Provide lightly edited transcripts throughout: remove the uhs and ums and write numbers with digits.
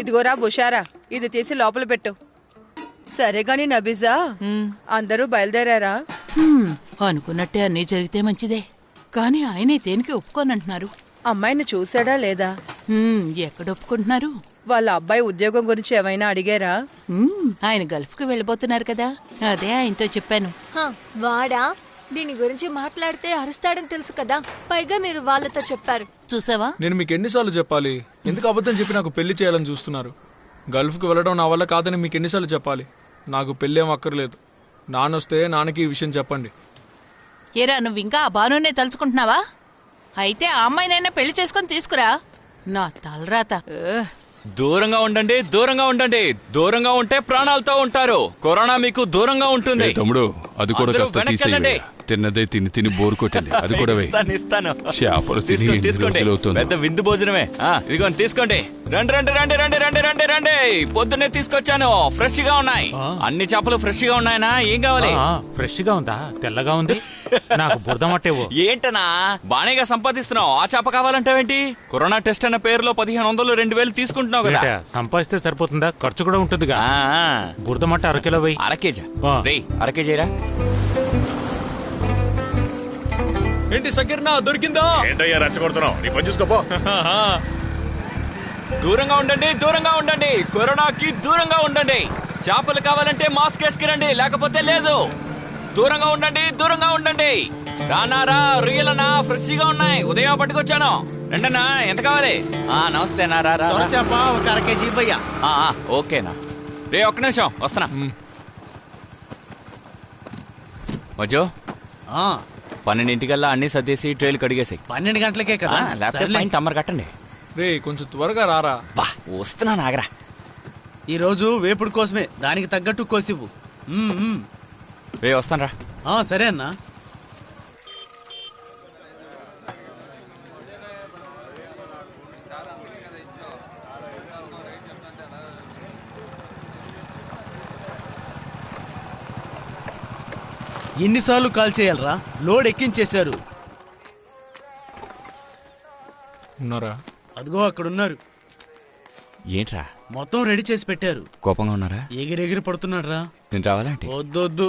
ఇదిగోరా బుషారా, ఇది తీసి లోపల పెట్టు. సరే గాని నబీజా, అందరూ బయలుదేరారా? అనుకున్నట్టే అన్నీ జరిగితే మంచిదే, కానీ ఆయనే దేనికి ఒప్పుకోనంటున్నారు. అమ్మాయిని చూసాడా లేదా? ఎక్కడ ఒప్పుకుంటున్నారు? వాళ్ళ అబ్బాయి ఉద్యోగం గురించి ఏమైనా అడిగారా? ఆయన గల్ఫ్కి వెళ్ళిపోతున్నారు కదా, అదే ఆయనతో చెప్పాను. వాడా? దీని గురించి మాట్లాడితే అరుస్తాడని తెలుసు కదా, పైగా మీరు వాళ్ళతో చెప్పారు. చూసావా, నేను మీకు ఎన్నిసార్లు చెప్పాలి? ఎందుకు అబద్ధం చెప్పి నాకు పెళ్లి చేయాలని చూస్తున్నారు? గల్ఫ్కి వెళ్ళడం నా వల్ల కాదని మీకు ఎన్నిసార్లు చెప్పాలి? నాకు పెళ్ళేం అక్కర్లేదు. నాన్నొస్తే నాన్నకి ఈ విషయం చెప్పండి. ఏరా, నువ్వు ఇంకా ఆ బానునే తలుచుకుంటున్నావా? అయితే ఆ అమ్మాయినైనా పెళ్లి చేసుకొని తీసుకురా. నా తలరాత. దూరంగా ఉండండి, దూరంగా ఉండండి. దూరంగా ఉంటే ప్రాణాలతో ఉంటారు. కరోనా మీకు దూరంగా ఉంటుంది. తమ్ముడు, అది కూడా కాస్త తీసేయండి. తిన్నదే తిని తిని బోరు కొట్టింది, అది కూడా తీసుకోండి. పెద్ద విందు భోజనమే. ఇదిగో తీసుకోండి. రండి రండి రండి రండి రండి రండి రండి. పొద్దున్నే తీసుకొచ్చాను, ఫ్రెష్ గా ఉన్నాయి. అన్ని చేపలు ఫ్రెష్ గా ఉన్నాయనా? ఏం కావాలి? ఫ్రెష్ గా ఉందా? తెల్లగా ఉంది. నాకు బురదమట్టేవో. ఏంటనా బానేగా సంపాదిస్తున్నావు, ఆ చేప కావాలంటావేంటి? కరోనా టెస్ట్ అన్న పేరులో 1500 2000 తీసుకుంటున్నావు కదా. సంపాదిస్తే సరిపోతుందా? ఖర్చు కూడా ఉంటుందిగా. బురదమట్ట అరకిలో వెయ్యి. అరకేజా? అరకేజీరా. ఏంటి సకీర్నా, దొరికిందా? ఏంటయ్యా రెచ్చగొడుతున్నావు? నీ పని చూసుకోపో. దూరంగా ఉండండి, దూరంగా ఉండండి. కరోనాకి దూరంగా ఉండండి. చేపలు కావాలంటే మాస్క్ వేసుకురండి, లేకపోతే లేదు. దూరంగా ఉండండి, దూరంగా ఉండండి. రానారా, రొయ్యలనా ఫ్రెష్ గా ఉన్నాయి, ఉదయం పట్టుకొచ్చాను. రండన్నా, ఎంత కావాలి? నమస్తే నా. రా ఒక అర కేజీ ఇవ్వయ్యా. ఓకేనా రే, ఒక్క నిమిషం వస్తున్నా. మజో 12 అన్ని సర్దేసి ట్రైల్ కడిగేసాయి. 12 గంటలకే కదా, లేకపోతే తమ్మరు కట్టండి. రే కొంచెం త్వరగా రారా. వస్తున్నా నాగరా. ఈ రోజు వేపుడు కోసమే, దానికి తగ్గట్టు కోసివ్వు. రే వస్తాను రా. సరే అన్నా. ఎన్నిసార్లు కాల్ చేయాలరా? లోడ్ ఎక్కించేశారు. ఉన్నారా? అదిగో అక్కడున్నారు. ఏంట్రా మొత్తం రెడీ చేసి పెట్టారు. కోపంగా ఉన్నారా? ఎగిరెగిరి పడుతున్నాడు రా. నేను రావాలంటే? వద్దొద్దు.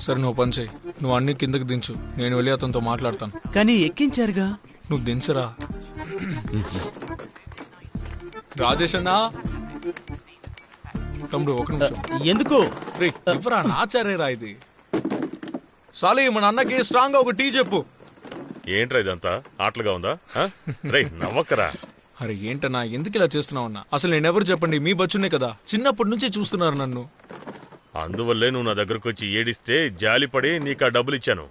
సరే నువ్వు పని చేయి, నువ్వు అన్ని కిందకి దించు, నేను వెళ్ళి అతనితో మాట్లాడతాను. కానీ ఎక్కించారుగా. నువ్వు దించరా. రాజేష్ అన్నా, తమ్ముడు ఒక నిమిషం. ఎందుకు? రే ఇవ్వరా, నాచారేరా ఇది. సాలి, మన అన్నకి స్ట్రాంగ్ గా ఒక టీ చెప్పు. ఏంట్రా ఇదంతా ఆటలుగా ఉందా? రే నవ్వక్కరా. అరే ఏంటన్నా, ఎందుకు ఇలా చేస్తున్నావు అన్నా? అసలు నేనెవరు చెప్పండి, మీ బచ్చునే కదా, చిన్నప్పటి నుంచి చూస్తున్నారు నన్ను. అందువల్లే నువ్వు నా దగ్గరకు వచ్చి ఏడిస్తే జాలిపడి నీకు ఆ డబ్బులు ఇచ్చాను.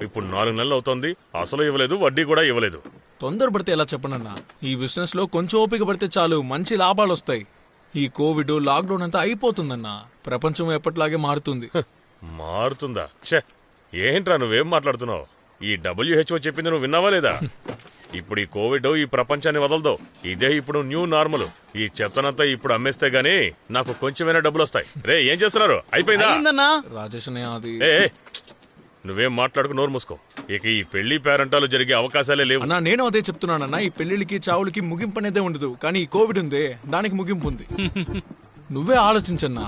ఇప్పుడు 4 నెలలు అవుతోంది, అసలు ఇవ్వలేదు, వడ్డీ కూడా ఇవ్వలేదు. తొందరపడితే ఎలా చెప్పనన్నా? ఈ బిజినెస్ లో కొంచెం ఓపిక పడితే చాలు, మంచి లాభాలు వస్తాయి. ఈ కోవిడ్ లాక్డౌన్ అంతా అయిపోతుందన్నా, ప్రపంచం ఎప్పటిలాగే మారుతుంది. మారుతుందా? ఛే, ఏంట్రా నువ్వేం మాట్లాడుతున్నావు? ఈ WHO చెప్పింది నువ్వు విన్నావా లేదా? ఇప్పుడు ఈ కోవిడ్ ఈ ప్రపంచాన్ని వదలదు. ఇదే ఇప్పుడు న్యూ నార్మల్. ఈ చెత్తనంతా ఇప్పుడు అమ్మేస్తే గానీ నాకు కొంచెమైనా డబ్బులు వస్తాయి. రే ఏం చేస్తున్నారు? అయిపోయిందా? రాజేష్ అది నువ్వేం మాట్లాడుకు, నోరు మూసుకో. ఇక ఈ పెళ్లి పేరంటాలు జరిగే అవకాశాలే లేవు. అన్నా నేను అదే చెప్తున్నానన్నా, ఈ పెళ్లిళ్ళకి చావులకి ముగింపు అనేదే ఉండదు, కానీ ఈ కోవిడ్ ఉందే దానికి ముగింపు ఉంది. నువ్వే ఆలోచించన్నా,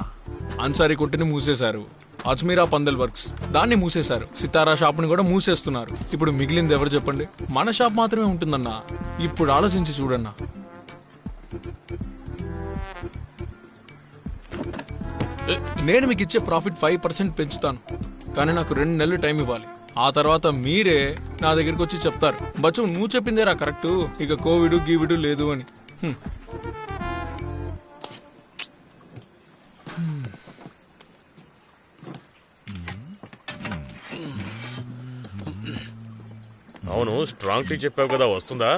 అన్సారీ కొట్టుని మూసేశారు, అజ్మీరా పందల్ వర్క్స్ దాన్ని మూసేశారు, సితారా షాప్ ని కూడా మూసేస్తున్నారు. ఇప్పుడు మిగిలింది ఎవరు చెప్పండి? మన షాప్ మాత్రమే ఉంటుందన్నా. ఇప్పుడు ఆలోచించి చూడన్నా. నేను మీకు ఇచ్చే ప్రాఫిట్ 5% పెంచుతాను, కానీ నాకు 2 నెలలు టైం ఇవ్వాలి. ఆ తర్వాత మీరే నా దగ్గరికి వచ్చి చెప్తారు, బచ్చు నువ్వు చెప్పిందేరా కరెక్ట్, ఇక కోవిడ్ గీవిడ్ లేదు అని. అవును, స్ట్రాంగ్ టీ చెప్పావు కదా, వస్తుందా?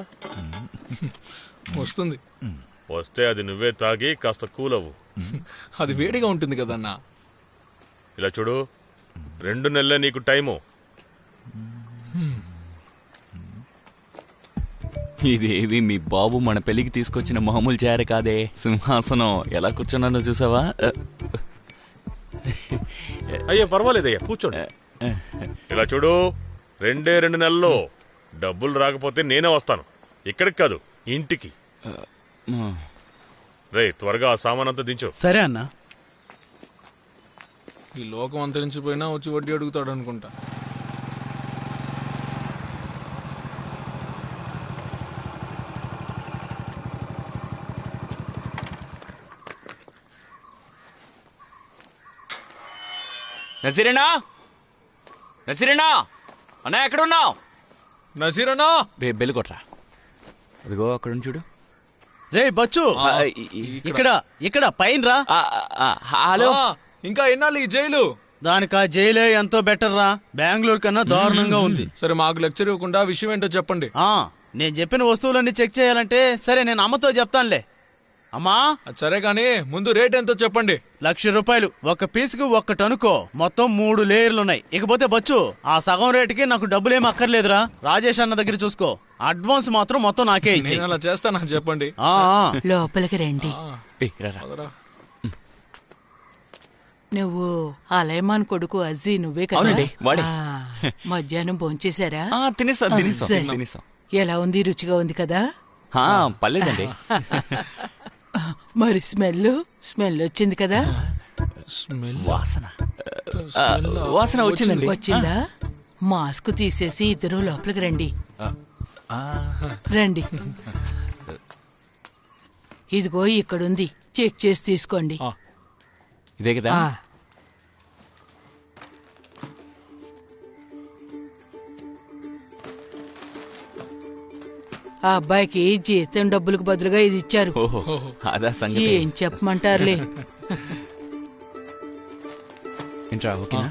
వస్తుంది. వస్తే అది నువ్వే తాగి కాస్త కూల్ అవ్వు. అది వేడిగా ఉంటుంది కదన్నా. ఇలా చూడు, 2 నెలలే నీకు టైము. ఇదేవి మీ బాబు మన పెళ్లికి తీసుకొచ్చిన మామూలు చేర కాదే. సింహాసనం ఎలా కూర్చున్నానో చూసావా? అయ్యా పర్వాలేదయ్యా, కూర్చోండి. ఇలా చూడు, 2 నెలల్లో డబ్బులు రాకపోతే నేనే వస్తాను. ఇక్కడికి కాదు, ఇంటికి. రే, త్వరగా ఆ సామానంతా దించు. సరే అన్నా. ఈ లోకం అంతరించిపోయినా వచ్చి వడ్డీ అడుగుతాడు అనుకుంటా. నసీరేనా, నసీరేనా అన్నా, ఎక్కడున్నావు? నసీరనా, రేపు బెల్లు కొట్రా. అదిగో అక్కడ చూడు. రే బచ్చు, ఇక్కడ ఇక్కడ పైన రా. హలో. ఇంకా ఎన్నాళ్ళు ఈ జైలు? దానికా జైలే ఎంతో బెటర్ రా. బెంగళూరు కన్నా దారుణంగా ఉంది. సరే, మాకు లెక్చర్ ఇవ్వకుండా విషయం ఏంటో చెప్పండి. నేను చెప్పిన వస్తువులన్నీ చెక్ చేయాలంటే సరే, నేను అమ్మతో చెప్తానులే. అమ్మా, సరే కానీ ముందు రేట్ ఎంతో చెప్పండి. 1,00,000 రూపాయలు. ఒక పీసుకు 1 అనుకో. మొత్తం 3 లేయర్లున్నాయి. ఇకపోతే బచ్చు, ఆ సగం రేటుకి నాకు డబ్బులేం అక్కర్లేదురా. రాజేష్ అన్న దగ్గర చూసుకో. అడ్వాన్స్ మాత్రం మొత్తం నాకే ఇచ్చి. నేను అలా చేస్తానా చెప్పండి. లోపలికి రండి. నువ్వు అలైమాన్ కొడుకు అజ్జీ నువ్వే కదా? మధ్యాహ్నం భోంచేశారా? తినేసాం. ఎలా ఉంది? రుచిగా ఉంది కదా? పర్లేదండి. మరి స్మెల్ వచ్చింది కదా? వాసన వచ్చిందండి. వచ్చిందా? మాస్క్ తీసేసి ఇద్దరు లోపలికి రండి. రండి. ఇదిగో ఇక్కడుంది, చెక్ చేసి తీసుకోండి. ఇదే కదా? ఆ అబ్బాయికి జీతం డబ్బులకు బదులుగా ఇది ఇచ్చారు. అదా సంగతి. ఏం చెప్పమంటారులే. ఏంట్రా, ఓకేనా?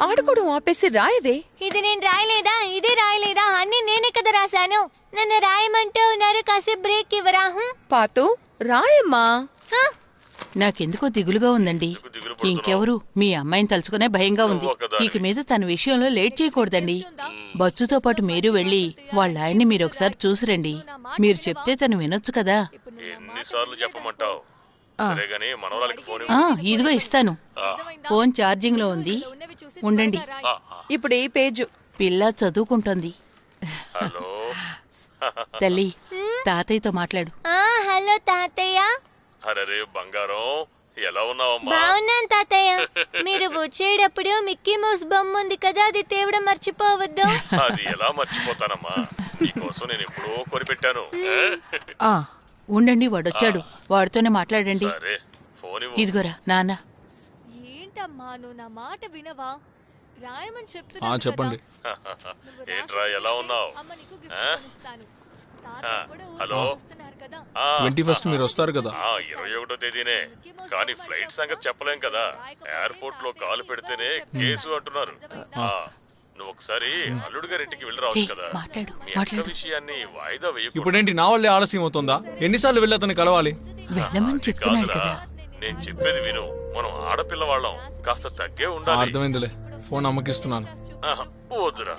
ఆడుకోవడం ఆపేసి రాయవే. ఇది నేను రాయలేదా? ఇది రాయలేదా? అన్ని నేనే కదా రాశాను. నన్ను రాయమంటూ ఉన్నారు. కాసేపు బ్రేక్ ఇవ్వరా? పాతు రాయమ్మా. నాకెందుకో దిగులుగా ఉందండి. ఇంకెవరు? మీ అమ్మాయిని తలుచుకునే భయంగా ఉంది. ఇక మీద తన విషయంలో లేట్ చేయకూడదండి. బచ్చుతో పాటు మీరు వెళ్ళి వాళ్ళ ఆయన్ని మీరు ఒకసారి చూసిరండి. మీరు చెప్తే తను వినొచ్చు కదా. ఎన్నిసార్లు చెప్పమంటావు? ఇదిగో ఇస్తాను. ఫోన్ ఛార్జింగ్ లో ఉంది, ఉండండి. ఇప్పుడు ఈ పేజ్. పిల్ల చదువుకుంటుంది. తల్లి, తాతయ్యతో మాట్లాడు. హలో తాతయ్య. అరే బంగారం, ఎలా ఉన్నావమ్మా? బాగున్నాను తాతయ్య. మీరు వచ్చేటప్పుడు మిక్కీ మౌస్ బొమ్మ ఉంది కదా, అది తేవడం మర్చిపోవద్దు. అది ఎలా మర్చిపోతానమ్మా, నీకోసం నేను ఎప్పుడో కొనిపెట్టాను. ఉండండి, వాడొచ్చాడు. వాడితోనే మాట్లాడండి. ఇదిగోరా నాన్న. ఏంటమ్మా, నువ్వు నా మాట వినవా? రాయమని చెప్తున్నా. చెప్పండి. ఏంట్రా, ఎలా ఉన్నావు? హలో, 21st మీరు వస్తారు కదా? 21వ తేదీనే. కానీ ఫ్లైట్ సంగతి చెప్పలేం కదా. ఎయిర్పోర్ట్ లో కాలు పెడితేనే కేసు అంటున్నారు. నువ్వు ఒకసారి అల్లుడు గారింటికి వెళ్ళి రావచ్చు కదా. మీ అక్క విషయాన్ని వాయిదా వేయకు. ఇప్పుడేంటి, నా వల్లే ఆలస్యం అవుతుందా? ఎన్నిసార్లు వెళ్ళి అతను కలవాలి? నేను చెప్పేది విను. మనం ఆడపిల్ల వాళ్ళం, కాస్త తగ్గే ఉండాలి. అర్థమైందిలే, ఫోన్ అమ్మకిస్తున్నాను. వద్దురా,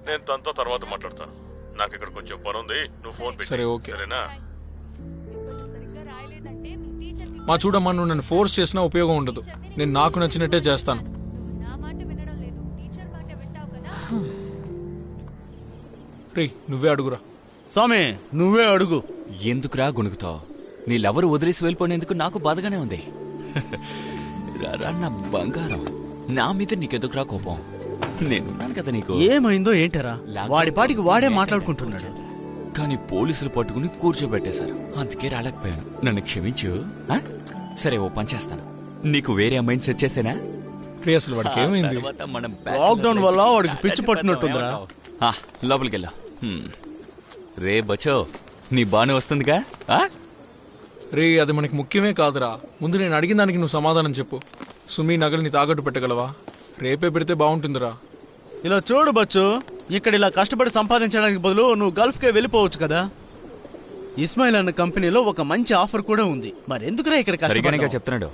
నేను తనతో తర్వాత మాట్లాడతాను. నాకు ఇక్కడ కొంచెం పని ఉంది, నువ్వు ఫోన్ పెట్టు. సరే, ఓకే. సరేనా? మా చూడమ్మా, నువ్వు నన్ను ఫోర్స్ చేసినా ఉపయోగం ఉండదు. నేను నాకు నచ్చినట్టే చేస్తాను. రే, నువ్వే అడుగురా. స్వామి, నువ్వే అడుగు. ఎందుకురా గుణుకుతావు? నీ లవరు వదిలేసి వెళ్ళిపోయినందుకు నాకు బాధగానే ఉంది. రారా నా బంగారం, నా మీద నీకెందుకురా కోపం? నేనున్నాను కదా నీకు. ఏమైందో ఏంటరా? వాడి పాటికి వాడే మాట్లాడుకుంటున్నాడు. కానీ పోలీసులు పట్టుకుని కూర్చోబెట్టేశారు, అందుకే రాలేకపోయాను. నన్ను క్షమించు. సరే, ఓ పని చేస్తాను. నీకు వేరే అమ్మాయిని సెట్ చేసేనా? అసలు వాడికి ఏమైంది? లాక్డౌన్ వల్ల వాడికి పిచ్చి పట్టినట్టుందిరా. లోపలికి వెళ్ళా. రే బచో, నీ బానే వస్తుందిగా? రే, అది మనకి ముఖ్యమే కాదురా. ముందు నేను అడిగిన దానికి నువ్వు సమాధానం చెప్పు. సుమి నగల్ని తాకట్టు పెట్టగలవా? రేపే పెడితే బాగుంటుందిరా. ఇలా చూడు బచ్చు, ఇక్కడ ఇలా కష్టపడి సంపాదించడానికి బదులు నువ్వు గల్ఫ్కే వెళ్ళిపోవచ్చు కదా. ఇస్మాయిల్ అన్న కంపెనీలో ఒక మంచి ఆఫర్ కూడా ఉంది. మరి ఎందుకురా ఇక్కడ కష్టపడిగా చెప్తున్నాడు.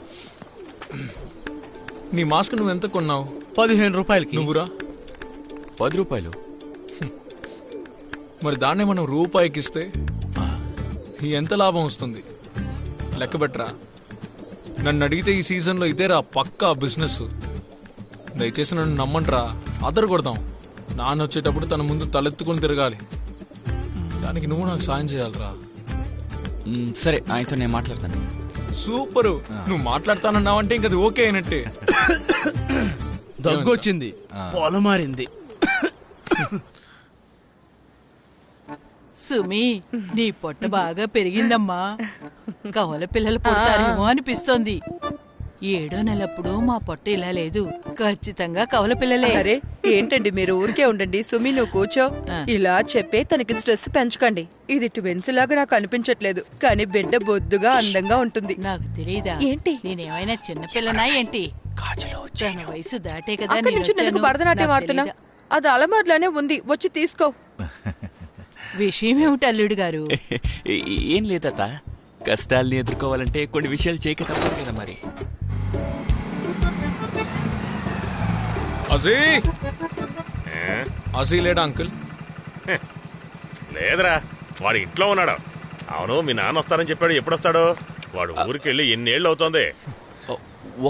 నీ మాస్క్ నువ్వు ఎంత కొన్నావు? 15 రూపాయలకి. నువ్వురా? 10 రూపాయలు. మరి దాన్నే మనం రూపాయికి ఇస్తే ఎంత లాభం వస్తుంది లెక్క పెట్టరా. నన్ను అడిగితే ఈ సీజన్లో ఇదేరా పక్కా బిజినెస్. దయచేసి నన్ను నమ్మంట్రా, అదరు కొడదాం. నాన్న వచ్చేటప్పుడు తన ముందు తలెత్తుకొని తిరగాలి. దానికి నువ్వు నాకు సాయం చేయాలరా. సరే ఆయనతో నేను మాట్లాడతాను. సూపరు, నువ్వు మాట్లాడతానన్నావంటే ఇంకది ఓకే అయినట్టే. దగ్గొచ్చింది, పొలమారింది. సుమి, నీ పొట్ట బాగా పెరిగిందమ్మా. కవల పిల్లలు పుడతారేమో అనిపిస్తోంది. 7వ నెలప్పుడు మా పొట్ట ఇలా లేదు. ఖచ్చితంగా కవల పిల్లలే. అరే ఏంటండి మీరు ఊరికే ఉండండి. సుమి నువ్వు కూర్చో. ఇలా చెప్పే తనకి స్ట్రెస్ పెంచకండి. ఇది ట్విన్స్ లాగా నాకు అనిపించట్లేదు, కానీ బిడ్డ బొద్దుగా అందంగా ఉంటుంది. నాకు తెలియదా ఏంటి? నేనేమైనా చిన్నపిల్లనా ఏంటి? తన వయసు దాటే కదా అక్కడి నుంచి ఎందుకు భరతనాట్యం ఆడుతున్నా? అది అలమార్లోనే ఉంది, వచ్చి తీసుకో. విషయం ఏమిటి అల్లుడు గారు? ఏం లేదత్త, కష్టాల్ని ఎదుర్కోవాలంటే కొన్ని విషయాలు చేయక తప్పదు కదా మరి. అజీ లేడా అంకుల్? లేదురా, వాడు ఇంట్లో ఉన్నాడు. అవును, మీ నాన్న వస్తారని చెప్పాడు. ఎప్పుడు వస్తాడు? వాడు ఊరికి వెళ్ళి ఎన్నేళ్ళు అవుతోంది?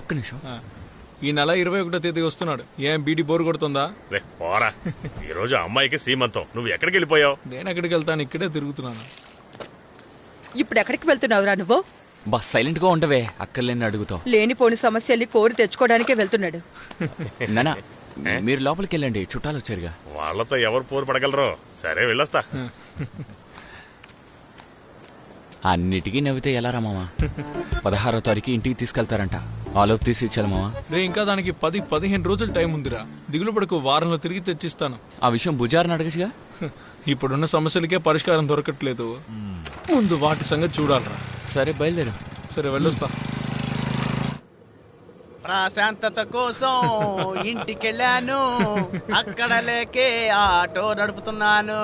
ఒక్క నిమిషం. ఈ నెల 21వ తేదీ వస్తున్నాడు. ఏం బీడీ బోరు కొడుతుందా? రే పోరా, ఈ రోజు అమ్మాయికి సీమంతం. నువ్వు ఎక్కడికి వెళ్ళిపోయావు? నేను ఎక్కడికి వెళ్తాను, ఇక్కడే తిరుగుతున్నాను. ఇప్పుడు ఎక్కడికి వెళ్తున్నావురా నువ్వు? బా సైలెంట్ గా ఉండవే, అక్కర్లేని అడుగుతావు. లేనిపోని సమస్యల్ని కోరి తెచ్చుకోవడానికే వెళ్తున్నాడు. నానా మీరు లోపలికి వెళ్ళండి, చుట్టాలు వచ్చారుగా. వాళ్ళతో ఎవరు పోరు పడగలరు. సరే వెళ్ళొస్తా. అన్నిటికీ నవ్వితే ఎలా రా మామ? 16వ తారీఖు ఇంటికి తీసుకెళ్తారంట. ఆలోపు తీసి ఇచ్చాను మామ. రే ఇంకా దానికి 10-15 రోజులు టైం ఉందిరా. దిగులు పడకు, వారంలో తిరిగి తెచ్చిస్తాను. ఆ విషయం బుజార్ని అడగచ్చుగా. ఇప్పుడున్న సమస్యలకే పరిష్కారం దొరకట్లేదు, ముందు వాటి సంగతి చూడాలరా. సరే బయలుదేరు. సరే వెళ్ళొస్తా. ప్రశాంతత కోసం ఇంటికెళ్ళాను, అక్కడ లేకే ఆటో నడుపుతున్నాను.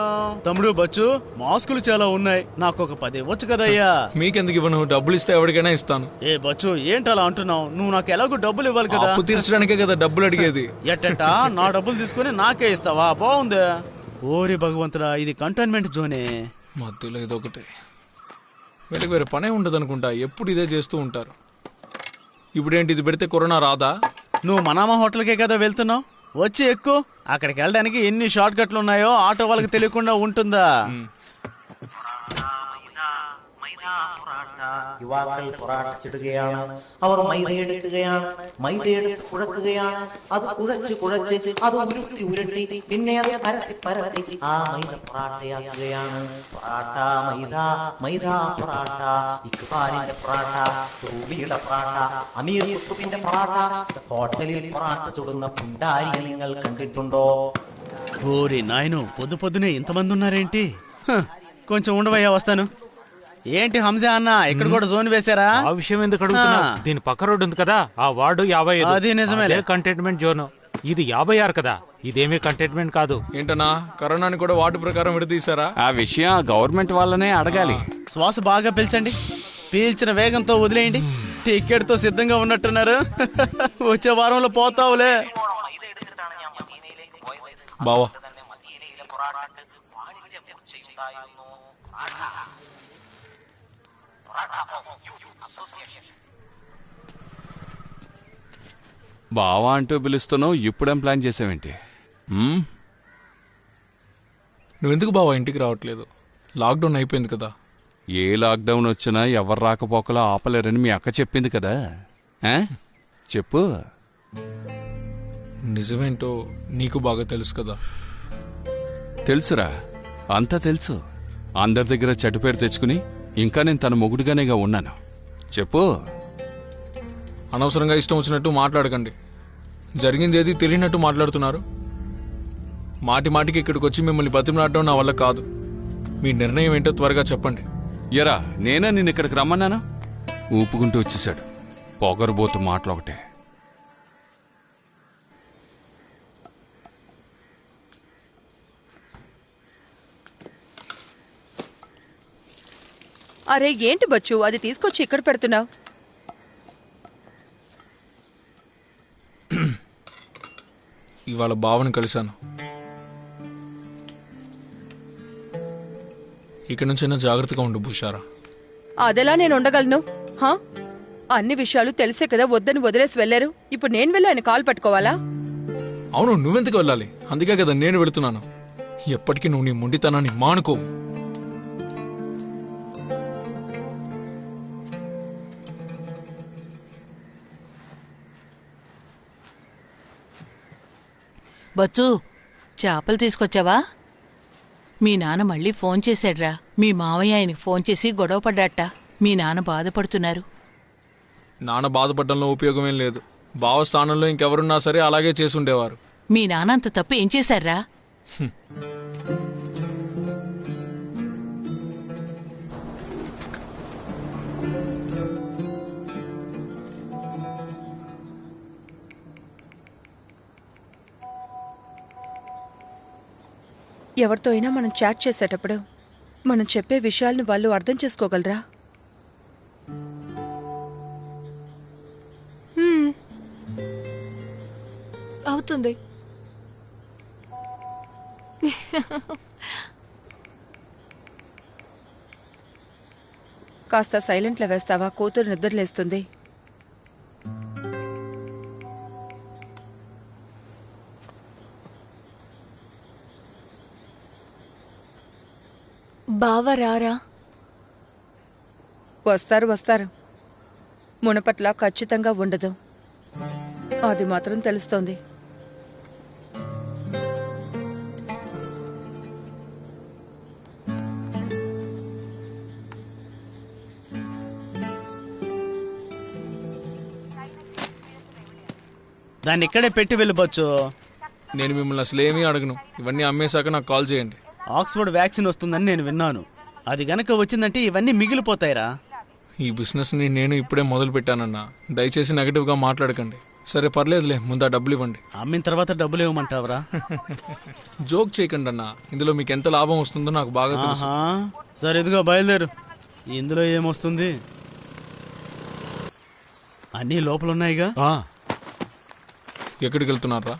తమ్ముడు బచ్చు, మాస్కులు చాలా ఉన్నాయి, నాకు ఒక 10 ఇవ్వచ్చు కదయ్యా. మీకెందుకు ఇవ్వను? డబ్బులు ఇస్తే ఎవరికైనా ఇస్తాను. ఏ బచ్చు, ఏంటలా అంటున్నావు? నువ్వు నాకు ఎలాగో డబ్బులు ఇవ్వాలి కదా. అప్పు తీర్చడానికే కదా డబ్బులు అడిగేది. ఎట్టట నా డబ్బులు తీసుకుని నాకే ఇస్తావా? బాగుంది. ఓరి భగవంతుడా, ఇది కంటైన్మెంట్ జోనే. మధ్యలో ఇదొకటి. వీళ్ళకి వేరే పనే ఉండదు అనుకుంటా, ఎప్పుడు ఇదే చేస్తూ ఉంటారు. ఇప్పుడేంటి, ఇది పెడితే కరోనా రాదా? నువ్వు మనామా హోటల్కే కదా వెళ్తున్నావు, వచ్చి ఎక్కువ. అక్కడికి వెళ్ళడానికి ఎన్ని షార్ట్ కట్లు ఉన్నాయో ఆటో వాళ్ళకి తెలియకుండా ఉంటుందా? യുവാക്കൾ പൊറാട്ടിച്ചിടുകയാണ്. അവർ മൈദയെടുക്കുകയാണ്, മൈദയെടുത്ത് കുഴക്കുകയാണ്. അത് കുഴച്ച് അത് ഉരുട്ടി പിന്നെ അത് പരത്തി ആ മൈദ പൊറാട്ടയാക്കുകയാണ്. പൊറാട്ട മൈദ, മൈദ പൊറാട്ട, ഇക്ബാലിന്റെ പൊറാട്ട, റൂബിയുടെ പൊറാട്ട, അമീർ യൂസുഫിന്റെ പൊറാട്ട. ഹോട്ടലിൽ പൊറാട്ട ചുടുന്ന പുണ്ടാരിയെ നിങ്ങൾ കണ്ടിട്ടുണ്ടോ? ఓరి నాయను, పొద్దునే ఇంతమంది ఉన్నారేంటి? కొంచెం ఉండవయ్యా, వస్తాను. ఏంటి హంజా అన్న, ఇక్కడ కూడా జోన్ వేశారా? ఆ విషయం ఎందుకు అడుగుతున్నా? దీని పక్క రోడ్డు ఉంది కదా, ఆ వార్డు 55. అది నిజమే, కంటైన్మెంట్ జోన్. ఇది 56 కదా, ఇదేమీ కంటైన్మెంట్ కాదు. ఏంటన్నా, కరోనాని కూడా వార్డు ప్రకారం విడదీశారా? ఆ విషయం గవర్నమెంట్ వాళ్ళనే అడగాలి. శ్వాస బాగా పీల్చండి, పీల్చిన వేగంతో వదిలేయండి. టికెట్ తో సిద్ధంగా ఉన్నట్టున్నారు. వచ్చే వారంలో పోతావులే. బావా, బావా అంటూ పిలుస్తున్నావు, ఇప్పుడేం ప్లాన్ చేసావేంటి? నువ్వెందుకు బావా ఇంటికి రావట్లేదు? లాక్డౌన్ అయిపోయింది కదా. ఏ లాక్డౌన్ వచ్చినా ఎవరు రాకపోకలా ఆపలేరని మీ అక్క చెప్పింది కదా. చెప్పు. నిజమేంటో నీకు బాగా తెలుసు కదా. తెలుసురా, అంతా తెలుసు. అందరి దగ్గర చెడ్డ పేరు తెచ్చుకుని ఇంకా నేను తన మొగుడుగానేగా ఉన్నాను. చెప్పు. అనవసరంగా ఇష్టం వచ్చినట్టు మాట్లాడకండి. జరిగింది ఏది తెలియనట్టు మాట్లాడుతున్నారు. మాటికి ఇక్కడికి వచ్చి మిమ్మల్ని బతిమలాడడం నా వల్ల కాదు. మీ నిర్ణయం ఏంటో త్వరగా చెప్పండి. ఎరా, నేనే నిన్ను ఇక్కడికి రమ్మన్నానా? ఊపుకుంటూ వచ్చేసాడు. పొగరుబోతు మాటలు ఒకటే. అరే ఏంటి బచ్చు, అది తీసుకొచ్చి ఇక్కడ పెడుతున్నావు? ఇవాళ బావని కలిశాను. ఇక నుంచైనా జాగ్రత్తగా ఉండు భూషారా. అదెలా నేను ఉండగలను? హా? అన్ని విషయాలు తెలిసే కదా వద్దని వదిలేసి వెళ్ళారు. ఇప్పుడు నేను వెళ్ళి ఆయన కాల్ పట్టుకోవాలా? అవును, నువ్వెందుకు వెళ్ళాలి? అందుకే కదా నేను వెళుతున్నాను. ఎప్పటికీ నువ్వు నీ మొండితనాన్ని మానుకోవు. బచ్చు, చేపలు తీసుకొచ్చావా? మీ నాన్న మళ్ళీ ఫోన్ చేశాడ్రా. మీ మావయ్య ఆయనకి ఫోన్ చేసి గొడవ పడ్డాట. మీ నాన్న బాధపడుతున్నారు. నాన్న బాధపడడంలో ఉపయోగమేం లేదు. బావ స్థానంలో ఇంకెవరున్నా సరే అలాగే చేసుండేవారు. మీ నాన్న అంత తప్పు ఏం చేశాడ్రా? ఎవరితో అయినా మనం చాట్ చేసేటప్పుడు మనం చెప్పే విషయాలను వాళ్ళు అర్థం చేసుకోగలరా? అవుతుంది. కాస్త సైలెంట్లో వేస్తావా? కూతురు నిద్రలేస్తుంది. బావ రారా? వస్తారు. మునపట్ల ఖచ్చితంగా ఉండదు. అది మాత్రం తెలుస్తోంది. దాన్ని ఇక్కడే పెట్టి వెళ్ళిపోవచ్చు. నేను మిమ్మల్ని అసలు ఏమీ అడగను. ఇవన్నీ అమ్మేశాక నాకు కాల్ చేయండి. ఆక్స్ఫర్డ్ వ్యాక్సిన్ వస్తుందని నేను విన్నాను. అది గనక వచ్చిందంటే ఇవన్నీ మిగిలిపోతాయిరా. ఈ బిజినెస్ని నేను ఇప్పుడే మొదలు పెట్టానన్నా. దయచేసి నెగటివ్గా మాట్లాడకండి. సరే పర్లేదులే, ముందు ఆ డబ్బులు ఇవ్వండి. అమ్మిన తర్వాత డబ్బులు ఇవ్వమంటావరా? జోక్ చేయకండి అన్నా. ఇందులో మీకు ఎంత లాభం వస్తుందో నాకు బాగా తెలుసు. సరే ఇదిగో బయలుదేరు. ఇందులో ఏమొస్తుంది? అన్నీ లోపలున్నాయిగా. ఎక్కడికి వెళ్తున్నారా?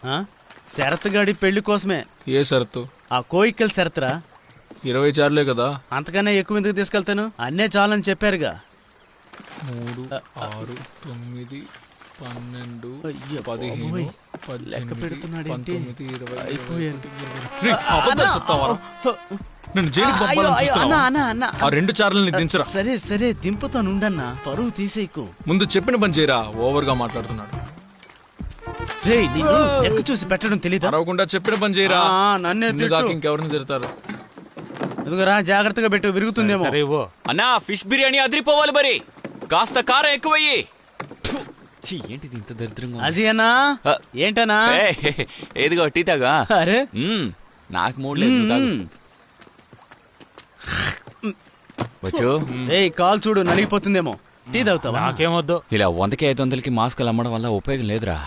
శరత్గాడి పెళ్లి కోసమే. ఏ షరతు? ఆ కోయిక్కల్ శరత్రా. 20 చార్లే కదా. అంతకన్నా ఎక్కువ ఎందుకు తీసుకెళ్తాను? అన్నే చాలని చెప్పారుగా. 3, 6, 9, 12, 15, 18, 19, 20. నన్ను జైలుకి పంపాలని చూస్తున్నావా? ఆ 2 చార్లని దించరా. సరే దింపుతానుండన్నా. పరువు తీసేయకు. ముందు చెప్పిన పని చేయరా. ఓవర్గా మాట్లాడుతున్నాడు. ఎక్కువ చూసి పెట్టడం తెలీదా? అరవకుండా చెప్పిన పని చేయరా. నన్నే ఇంకెవరిని తిడతారు? ఎదుగురా, జాగ్రత్తగా పెట్టు, విరుగుతుందేమో. అన్నా, ఫిష్ బిర్యానీ అదిరిపోవాలి. మరి కాస్త కారం ఎక్కువయ్యి. ఏంటిది ఇంత దరిద్రంగా? అది అన్నా ఏంటనా? ఏదిగో టీ తాగా. అరే నాకు మూడు లేదు. కాల్ చూడు, నలిగిపోతుందేమో. టీ తాగుతావా? నాకేమొద్దు. ఇలా 100కి 500కి మాస్కులు అమ్మడం వల్ల ఉపయోగం లేదురా.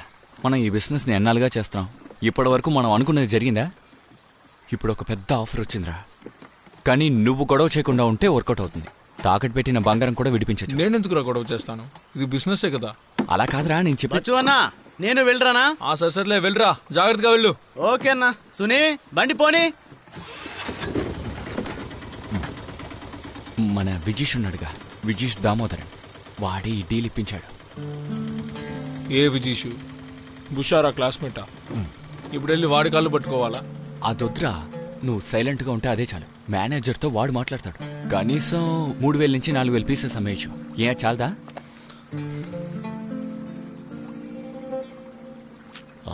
మనం ఈ బిజినెస్ ని ఎన్నాళ్ళుగా చేస్తున్నాం. ఇప్పటి వరకు మనం అనుకున్నది జరిగిందా? ఇప్పుడు ఒక పెద్ద ఆఫర్ వచ్చిందిరా. కానీ నువ్వు గొడవ చేయకుండా ఉంటే వర్కౌట్ అవుతుంది. తాకట్టు పెట్టిన బంగారం కూడా విడిపించచ్చు. నేను ఎందుకు గొడవ చేస్తాను? ఇది బిజినెస్ కదా. అలా కాదురా, నేను చెప్పచ్చు అన్నా. నేను వెళ్ళరానా? సర్లే వెళ్ళరా, జాగ్రత్తగా వెళ్ళు. ఓకే అన్నా. సునీ, బండి పోనీ. మన విజీష్ ఉన్నాడుగా, విజీష్ దామోదరన్. వాడే ఈ డీల్ ఇప్పించాడు. ఏ విజీషు? బుషారా క్లాస్మేటా? ఇప్పుడు వెళ్ళి వాడి కాళ్ళు పట్టుకోవాలా? అదొద్దురా, నువ్వు సైలెంట్గా ఉంటే అదే చాలు. మేనేజర్తో వాడు మాట్లాడతాడు. కనీసం 3000 నుంచి 4000 పీసెస్ అమ్మేయచ్చు. ఏ చాలదా?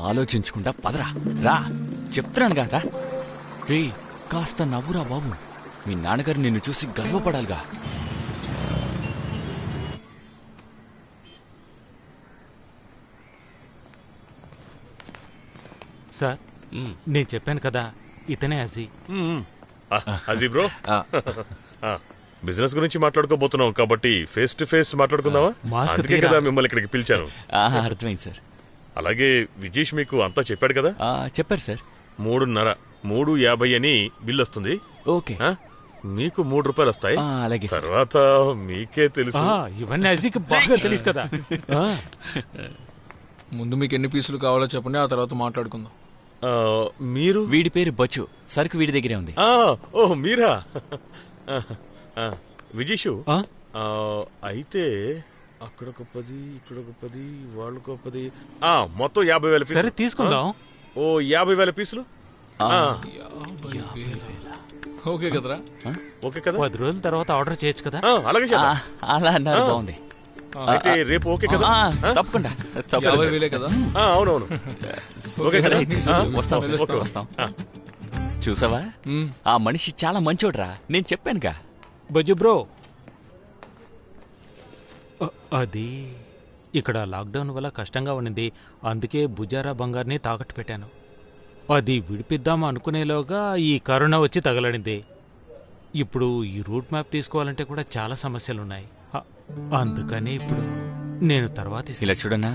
ఆలోచించకుండా పదరా. రా, చెప్తున్నానుగా రా. రే, కాస్త నవ్వురా బాబు. మీ నాన్నగారు నిన్ను చూసి గర్వపడాలిగా. సార్, నేను చెప్పాను కదా, ఇతనే అజీ. అజీ బ్రో, బిజినెస్ గురించి మాట్లాడుకోబోతున్నాం కాబట్టి ఫేస్ టు ఫేస్ మాట్లాడుకుందామా? అందుకే కదా మిమ్మల్ని ఇక్కడికి పిలిచాను. అర్థమైంది సార్. అలాగే విజీష్ మీకు అంతా చెప్పాడు కదా? చెప్పారు సార్. 3:30, 3:50 అని బిల్ వస్తుంది. ఓకే, మీకు 3 రూపాయలు వస్తాయి. అలాగే. తర్వాత మీకే తెలుసు. ఇవన్నీ అజీకి బాగా తెలుసు కదా. ముందు మీకు ఎన్ని పీసులు కావాలో చెప్పండి, ఆ తర్వాత మాట్లాడుకుందాం. మీరు? వీడి పేరు బచ్చు. సరుకు వీడి దగ్గరే ఉంది. ఓ మీరా? విజీషు అయితే అక్కడొక 10 ఇక్కడొక 10 వాళ్ళకో 10 మొత్తం 50,000 పీసులు. సరే తీసుకుందాం. ఓ 50,000 పీసులు. ఓకే కదరా? ఓకే కదా? 10 రోజుల తర్వాత ఆర్డర్ చేయొచ్చు కదా? అలాగే చేద్దాం. అలా అన్నారు, బాగుంది. అయితే రేపు ఓకే కదా? తప్పకుండా. 50,000 కదా? అవునవును. ఓకే కదా? వస్తాం. చూసావా, ఆ మనిషి చాలా మంచోడ్రా, నేను చెప్పానుగా. బజ్జు బ్రో, అది ఇక్కడ లాక్డౌన్ వల్ల కష్టంగా ఉండింది, అందుకే బుజారా బంగార్ని తాకట్టు పెట్టాను. అది విడిపిద్దాం అనుకునేలోగా ఈ కరోనా వచ్చి తగలడింది. ఇప్పుడు ఈ రూట్ మ్యాప్ తీసుకోవాలంటే కూడా చాలా సమస్యలున్నాయి. అందుకని ఇప్పుడు నేను తర్వాత ఇలా చూడన్నా,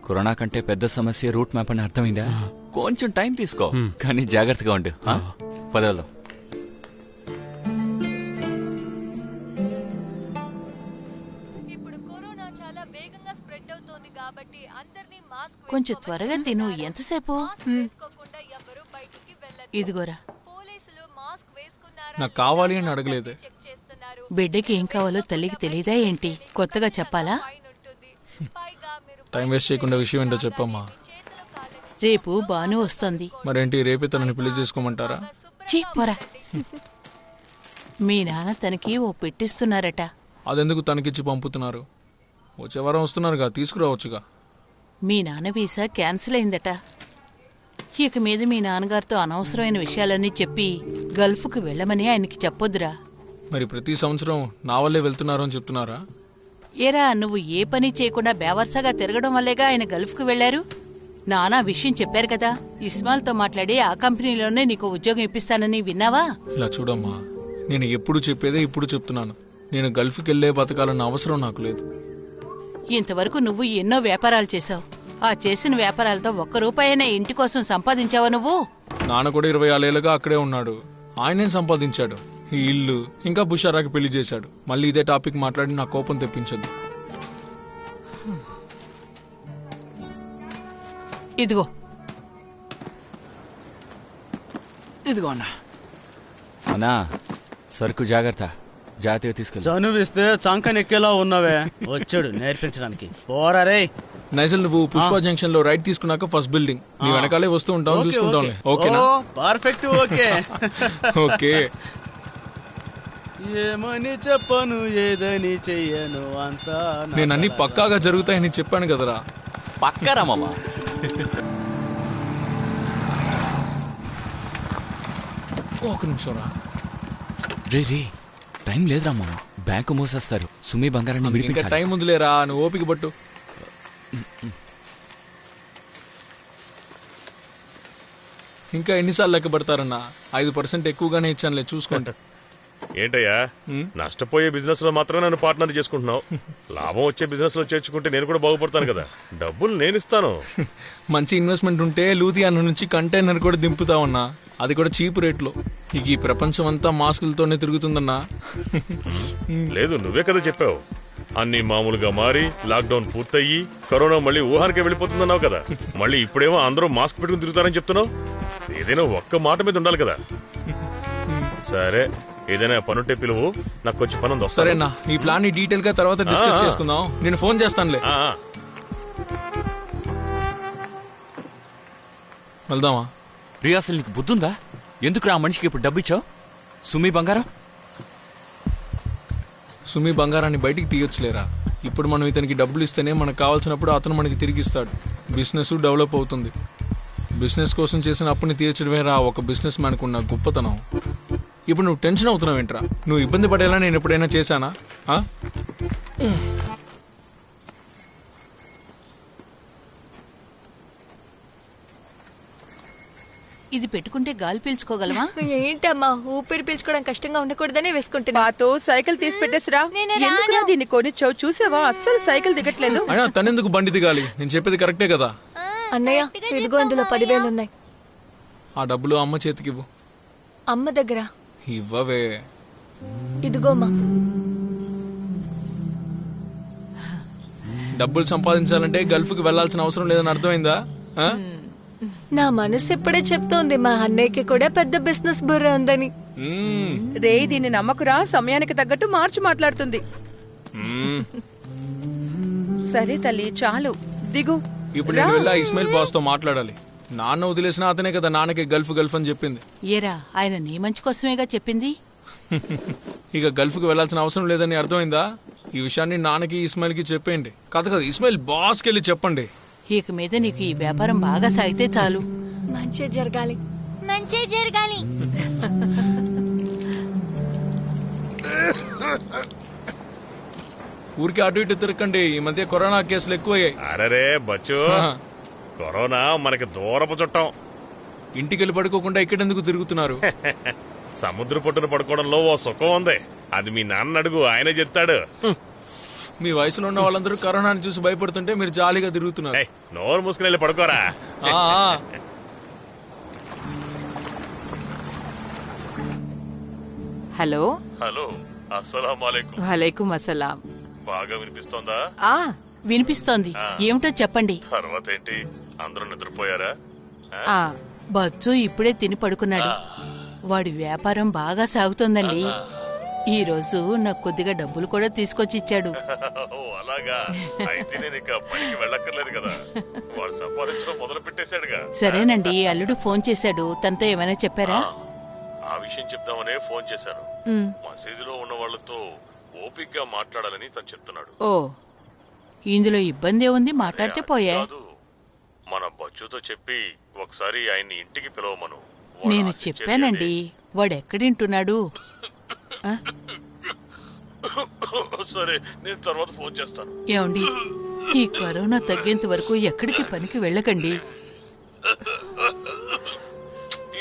కరోనా కంటే పెద్ద సమస్య రూట్ మ్యాప్ అని అర్థమైందా? కొంచెం టైం తీసుకో, కానీ జాగ్రత్తగా ఉండు. పదవలో కొంచెం త్వరగా తిను. ఎంతసేపు? ఇదిగోరా. నాకు కావాలి అని అడగలేదు. బిడ్డకి ఏం కావాలో తల్లికి తెలియదా ఏంటి? కొత్తగా చెప్పాలా? టైం వేస్ట్ చేయకుండా విషయం ఏంటో చెప్పమ్మా. రేపు బాను వస్తుంది. మరేంటి, రేపే తనని పెళ్లి చేసుకోమంటారా? పోరా. మీ నాన్న తనకి ఓ పెట్టిస్తున్నారట. అదెందుకు తనకిచ్చి పంపుతున్నారు? వచ్చే వారం వస్తున్నారుగా, తీసుకురావచ్చుగా. మీ నాన్న వీసా క్యాన్సిల్ అయిందట. ఇక మీద మీ నాన్నగారితో అనవసరమైన విషయాలన్నీ చెప్పి గల్ఫ్కు వెళ్ళమని ఆయనకి చెప్పొద్దురా. మరి ప్రతి సంవత్సరం నా వల్లే వెళ్తున్నారు అని చెప్తున్నారా? ఏరా, నువ్వు ఏ పని చేయకుండా బేవర్సగా తిరగడం వల్లేగా ఆయన గల్ఫ్కు వెళ్లారు. నానా విషయం చెప్పారు కదా, ఇస్మాయిల్తో మాట్లాడి ఆ కంపెనీలోనే నీకు ఉద్యోగం ఇప్పిస్తానని విన్నావా? ఇలా చూడమ్మా, నేను ఎప్పుడు చెప్పేదే ఇప్పుడు చెప్తున్నాను. నేను గల్ఫ్కి వెళ్లే బతకాలన్న అవసరం నాకు లేదు. ఇంతవరకు నువ్వు ఎన్నో వ్యాపారాలు చేశావు. ఆ చేసిన వ్యాపారాలతో 1 రూపాయైనా ఇంటి కోసం సంపాదించావా నువ్వు? నాన్న కూడా 26 ఏళ్ళుగా అక్కడే ఉన్నాడు. ఆయనేం సంపాదించాడు? ఈ ఇల్లు, ఇంకా బుషారాకి పెళ్లి చేశాడు. మళ్ళీ ఇదే టాపిక్ మాట్లాడి నా కోపం తెప్పించద్దు. ఇదిగో అన్నా, సరుకు జాగ్రత్త, జాగ్రత్తగా తీసుకెళ్ళి. చనువిస్తే చంకనెక్కేలా ఉన్నావే. వచ్చాడు నేర్పించడానికి. పోరా రే. నైజల్, నువ్వు పుష్ప జంక్షన్ లో రైట్ తీసుకున్నాక ఫస్ట్ బిల్డింగ్, నీ వెనకాలే వస్తూ ఉంటావు, చూసుకుంటాం. ఓకేనా? పర్ఫెక్ట్. ఓకే. ఓకే. ఏమని చెప్పను, ఏదని చెయ్యను, అంతా నేను అన్ని పక్కాగా జరుగుతాయని చెప్పాను కదరా. పక్కారా మామా. ఒక నిమిషం రా. రే, టైం లేదురా మామ, బ్యాంకు మూసేస్తారు. సుమి బంగారాన్ని ఇంకా విడిపించాలి. టైం ఉందిలేరా, నువ్వు ఓపిక పట్టు. ఇంకా ఎన్నిసార్లు లెక్క పెడతారన్నా? 5% ఎక్కువగానే ఇచ్చానులే, చూసుకోండి. ఏంటయ్యా, నష్టపోయే బిజినెస్ లో మాత్రమే నన్ను పార్ట్నర్ చేసుకుంటున్నావు. లాభం వచ్చే బిజినెస్ లో చేర్చుకుంటే నేను కూడా బాగుపడతాను కదా. డబ్బులు నేను ఇస్తాను. మంచి ఇన్వెస్ట్మెంట్ ఉంటే లూధియానా నుంచి కంటైనర్ కూడా దింపుతావన్నా, అది కూడా చీప్ రేట్లో. ఇక ఈ ప్రపంచం అంతా మాస్కులతోనే తిరుగుతుందన్నా. లేదు, నువ్వే కదా చెప్పావు, అన్ని మామూలుగా మారి లాక్డౌన్ పూర్తయ్యి కరోనా మళ్ళీ ఊహానికే వెళ్ళిపోతుందన్నావు కదా. మళ్ళీ ఇప్పుడేమో అందరూ మాస్క్ పెట్టుకుని తిరుగుతారని చెప్తున్నావు. ఏదైనా ఒక్క మాట మీద ఉండాలి కదా. సరే, ఏదైనా పనుంటే పిలువు, నాకు కొంచెం పని ఉంది. సరేనా, ఈ ప్లాన్ ని డీటెయిల్ గా తర్వాత డిస్కస్ చేసుకుందాం. నేను ఫోన్ చేస్తానులే. వెళ్దామా? అసలు నీకు బుద్ధుందా? ఎందుకు ఆ మనిషికి ఇప్పుడు డబ్బు ఇచ్చావు? సుమి బంగారం సుమి బంగారాన్ని బయటికి తీయొచ్చులేరా. ఇప్పుడు మనం ఇతనికి డబ్బులు ఇస్తేనే మనకు కావాల్సినప్పుడు అతను మనకి తిరిగి ఇస్తాడు. బిజినెస్ డెవలప్ అవుతుంది. బిజినెస్ కోసం చేసిన అప్పుని తీర్చడమే రా ఒక బిజినెస్ మ్యాన్కు ఉన్న గొప్పతనం. ఇప్పుడు నువ్వు టెన్షన్ అవుతున్నావు ఏంట్రా? నువ్వు ఇబ్బంది పడేలా నేను ఎప్పుడైనా చేశానా? ఇది పెట్టుకుంటే గాలి పీల్చుకోగలవా? ఏంటమ్మా, ఊపిరి పీల్చుకోవడం కష్టంగా ఉండకూడదని వేసుకుంటున్నా. పాతో సైకిల్ తీసి పెట్టేసిరా. ఎందుకురా దీన్ని కొనిచ్చావు? చూసావా, అస్సలు సైకిల్ దిగట్లేదు. అయినా తనెందుకు బండి దిగాలి? నేను చెప్పేది కరెక్టే కదా. అన్నయ్య, ఇదిగో ఇందులో 10,000 ఉన్నాయి. ఆ డబ్బులు అమ్మ చేతికి ఇవ్వు. అమ్మ దగ్గర ఇవ్వవే. ఇదిగోమ్మా. డబ్బులు సంపాదించాలంటే గల్ఫ్కి వెళ్లాల్సిన అవసరం లేదని అర్థమైందా? నా మనసు ఇప్పుడే చెప్తోంది మా అన్నయ్యకి కూడా పెద్ద బిజినెస్ బుర్ర ఉందని. రే దీన్ని నమ్మకురా, సమయానికి తగ్గట్టు మార్చి మాట్లాడుతుంది. సరే తల్లి చాలు, దిగు. ఇప్పుడు నేను వెళ్ళా ఇస్మాయిల్ బాస్ తో మాట్లాడాలి. నాన్న వదిలేసిన అతనే కదా నాన్నకి గల్ఫ్ అని చెప్పింది. ఏరా, ఆయన నీ మంచి కోసమేగా చెప్పింది. ఇక గల్ఫ్కి వెళ్లాల్సిన అవసరం లేదని అర్థమైందా? ఈ విషయాన్ని నాన్నకి ఇస్మాయిల్ కి చెప్పేయండి. కదా ఇస్మాయిల్ బాస్కి వెళ్ళి చెప్పండి. ఇక మీద నీకు ఈ వ్యాపారం బాగా సాగితే చాలు. మంచి జరగాలి. మంచి జరగాలి. ఊరికి అటు ఇటు తిరగండి, ఈ మధ్య కరోనా కేసులు ఎక్కువయ్యాయి. అరే బచ్చు, కరోనా మనకి దూరపు చుట్టం. ఇంటికి వెళ్ళి పడుకోకుండా ఇక్కడెందుకు తిరుగుతున్నారు? సముద్ర పొట్టున పడుకోవడంలో ఓ సుఖం ఉంది. అది మీ నాన్న అడుగు, ఆయనే చెప్తాడు. మీ వయసులో ఉన్న వాళ్ళందరూ కరోనాని చూసి భయపడుతుంటే మీరు జాలీగా తిరుగుతున్నారు. నోరు మూసుకుని వెళ్ళి పడుకోరా. Hello hello, అస్సలాముఅలైకుం. వలైకుం అస్సలాం. బాగా వినిపిస్తోందా? వినిపిస్తోంది. ఏమిటో చెప్పండి. తర్వాత ఏంటి, అందరూ నిద్రపోయారా? బచ్చు ఇప్పుడే తిని పడుకున్నాడు. వాడి వ్యాపారం బాగా సాగుతోందండి. ఈ రోజు నాకు కొద్దిగా డబ్బులు కూడా తీసుకొచ్చి ఇచ్చాడు. అలాగా, అయితే నేను ఇక పనికి వెళ్ళక్కర్లేదు కదా. వాడు సంపాదించడం మొదలు పెట్టేశాడుగా. సరేనండి, అల్లుడు ఫోన్ చేశాడు. తనతో ఏమైనా చెప్పారా? ఆ విషయం చెప్దామనే ఫోన్ చేశాను. మసీదులో ఉన్న వాళ్ళతో ఓపిగ్గా మాట్లాడాలని తను చెప్తున్నాడు. ఓ, ఇందులో ఇబ్బంది ఉంది, మాట్లాడితే పోయే. మన బచ్చుతో చెప్పి ఒకసారి ఆయన్ని ఇంటికి పిలవమను. నేను చెప్పానండి, వాడెక్కడింటున్నాడు. సరే, నేను తర్వాత ఫోన్ చేస్తాను. ఏమండి, ఈ కరోనా తగ్గేంత వరకు ఎక్కడికి పనికి వెళ్ళకండి.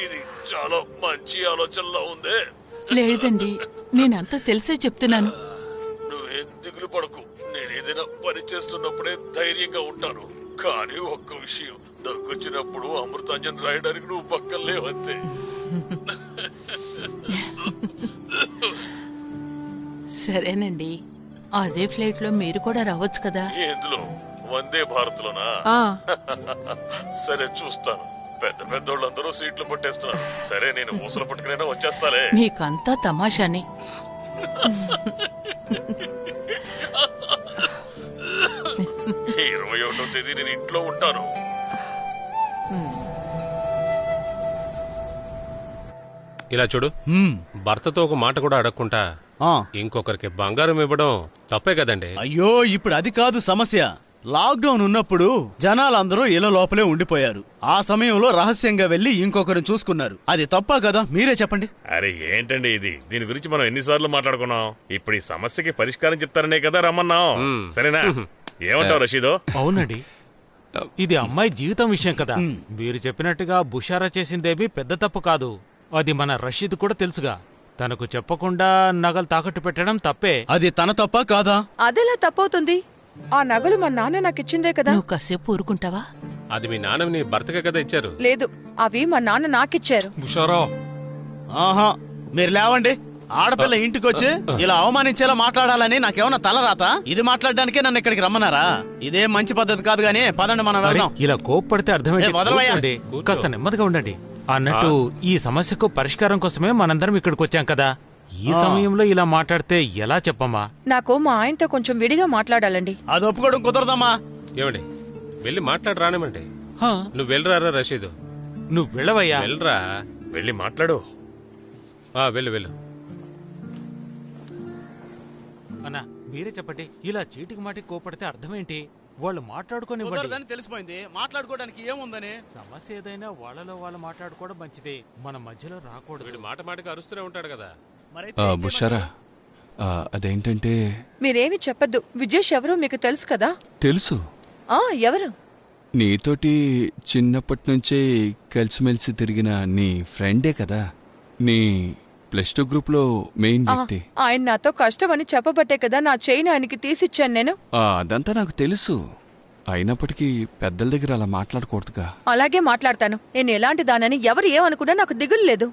ఇది చాలా మంచి ఆలోచనలా ఉందే. లేదండి, నేనంతా తెలిసే చెప్తున్నాను. నువ్వేం దిగులు పడకు. నేను ఏదైనా పని చేస్తున్నప్పుడే ధైర్యంగా ఉంటాను. కానీ ఒక్క విషయం, దగ్గొచ్చినప్పుడు అమృతాంజన్ రాయడానికి నువ్వు పక్కన లేవంతే. సరేనండి, అదే ఫ్లైట్ లో మీరు కూడా రావచ్చు కదా. ఎందులో? వందే భారత్ లోనా? సరే చూస్తాను. పెద్ద పెద్దోళ్ళందరూ సీట్లు పట్టేస్తున్నారు. సరే, నేను ఊసలు పట్టుకునైనా వచ్చేస్తాలే. నీకంతా తమాషాని. 21వ తేదీ నేను ఇంట్లో ఉంటాను. ఇలా చూడు, భర్తతో ఒక మాట కూడా అడగకుండా ఇంకొకరికి బంగారం ఇవ్వడం తప్పే కదండి. అయ్యో, ఇప్పుడు అది కాదు సమస్య. లాక్డౌన్ ఉన్నప్పుడు జనాలందరూ ఇళ్ల లోపలే ఉండిపోయారు. ఆ సమయంలో రహస్యంగా వెళ్లి ఇంకొకరిని చూసుకున్నారు. అది తప్పా కదా? మీరే చెప్పండి. అరే ఏంటండి ఇది? దీని గురించి మనం ఎన్నిసార్లు మాట్లాడుకున్నాం. ఇప్పుడు ఈ సమస్యకి పరిష్కారం చెప్తారనే కదా రమ్మన్నాం. సరేనా? ఏమంటావు రషీదో? అవునండి, ఇది అమ్మాయి జీవితం విషయం కదా. మీరు చెప్పినట్టుగా బుషారా చేసిందేమీ పెద్ద తప్పు కాదు. అది మన రషీద్ కూడా తెలుసుగా. తనకు చెప్పకుండా నగలు తాకట్టు పెట్టడం తప్పే. అది తన తప్ప కాదా? అదెలా తప్పవుతుంది? ఆ నగలు మా నాన్న నాకు ఇచ్చిందే కదా. నువ్వు కాసేపు ఊరుకుంటావా? అది మీ నాన్న నీ భర్తకే కదా ఇచ్చారు. లేదు, అవి మా నాన్న నాకిచ్చారు. ఆహా, మీరు లేవండి. ఆడపిల్ల ఇంటికొచ్చి ఇలా అవమానించేలా మాట్లాడాలని నాకేమన్నా తలరాత? ఇది మాట్లాడడానికే నన్ను ఇక్కడికి రమ్మన్నారా? ఇదే మంచి పద్ధతి కాదు. గానీ పదండి, మనం వెళ్దాం. ఇలా కోప్పడితే వదలవయ్యా. అర్థమైంది. కాస్త నెమ్మదిగా ఉండండి. అన్నట్టు ఈ సమస్యకు పరిష్కారం కోసమే మనందరం ఇక్కడికి వచ్చాం కదా. ఈ సమయంలో ఇలా మాట్లాడితే ఎలా చెప్పమ్మా? నాకు మా ఆయనతో కొంచెం విడిగా మాట్లాడాలండి. అది ఒప్పుకోవడం కుదరదమ్మా. ఏమండి, వెళ్ళి మాట్లాడి రానివ్వండి. నువ్వు వెళ్ళరారా రషీదు? నువ్వు వెళ్ళవయ్యా. వెళ్ళరా, వెళ్ళి మాట్లాడు. వెళ్ళు వెళ్ళు. అన్నా, మీరే చెప్పండి, ఇలా చీటికి మాటికి కోపడితే అర్థమేంటి? వాళ్ళు మాట్లాడుకోనివ్వండి. తెలిసిపోయింది. మాట్లాడుకోవడానికి ఏముందని? సమస్య ఏదైనా వాళ్ళలో వాళ్ళు మాట్లాడుకోవడం మంచిదే. మన మధ్యలో రాకూడదు. వీడు మాట మాటకి అరుస్తూనే ఉంటాడు కదా. బుషారా, అదేంటంటే మీరేమి చెప్పద్దు. విజేష్ ఎవరో మీకు తెలుసు కదా? తెలుసు. ఎవరు? నీతోటి చిన్నప్పటి నుంచే కలిసిమెలిసి తిరిగిన నీ ఫ్రెండే కదా. నీ +2 గ్రూప్ లో మెయిన్ వ్యక్తి. ఆయన నాతో కష్టం అని చెప్పబట్టే కదా నా చైన్ ఆయనకి తీసిచ్చాను నేను. అదంతా నాకు తెలుసు. అయినప్పటికీ పెద్దల దగ్గర అలా మాట్లాడకూడదుగా. అలాగే మాట్లాడతాను. నేను ఎలాంటి దానని ఎవరు ఏమనుకున్నా నాకు దిగులు లేదు.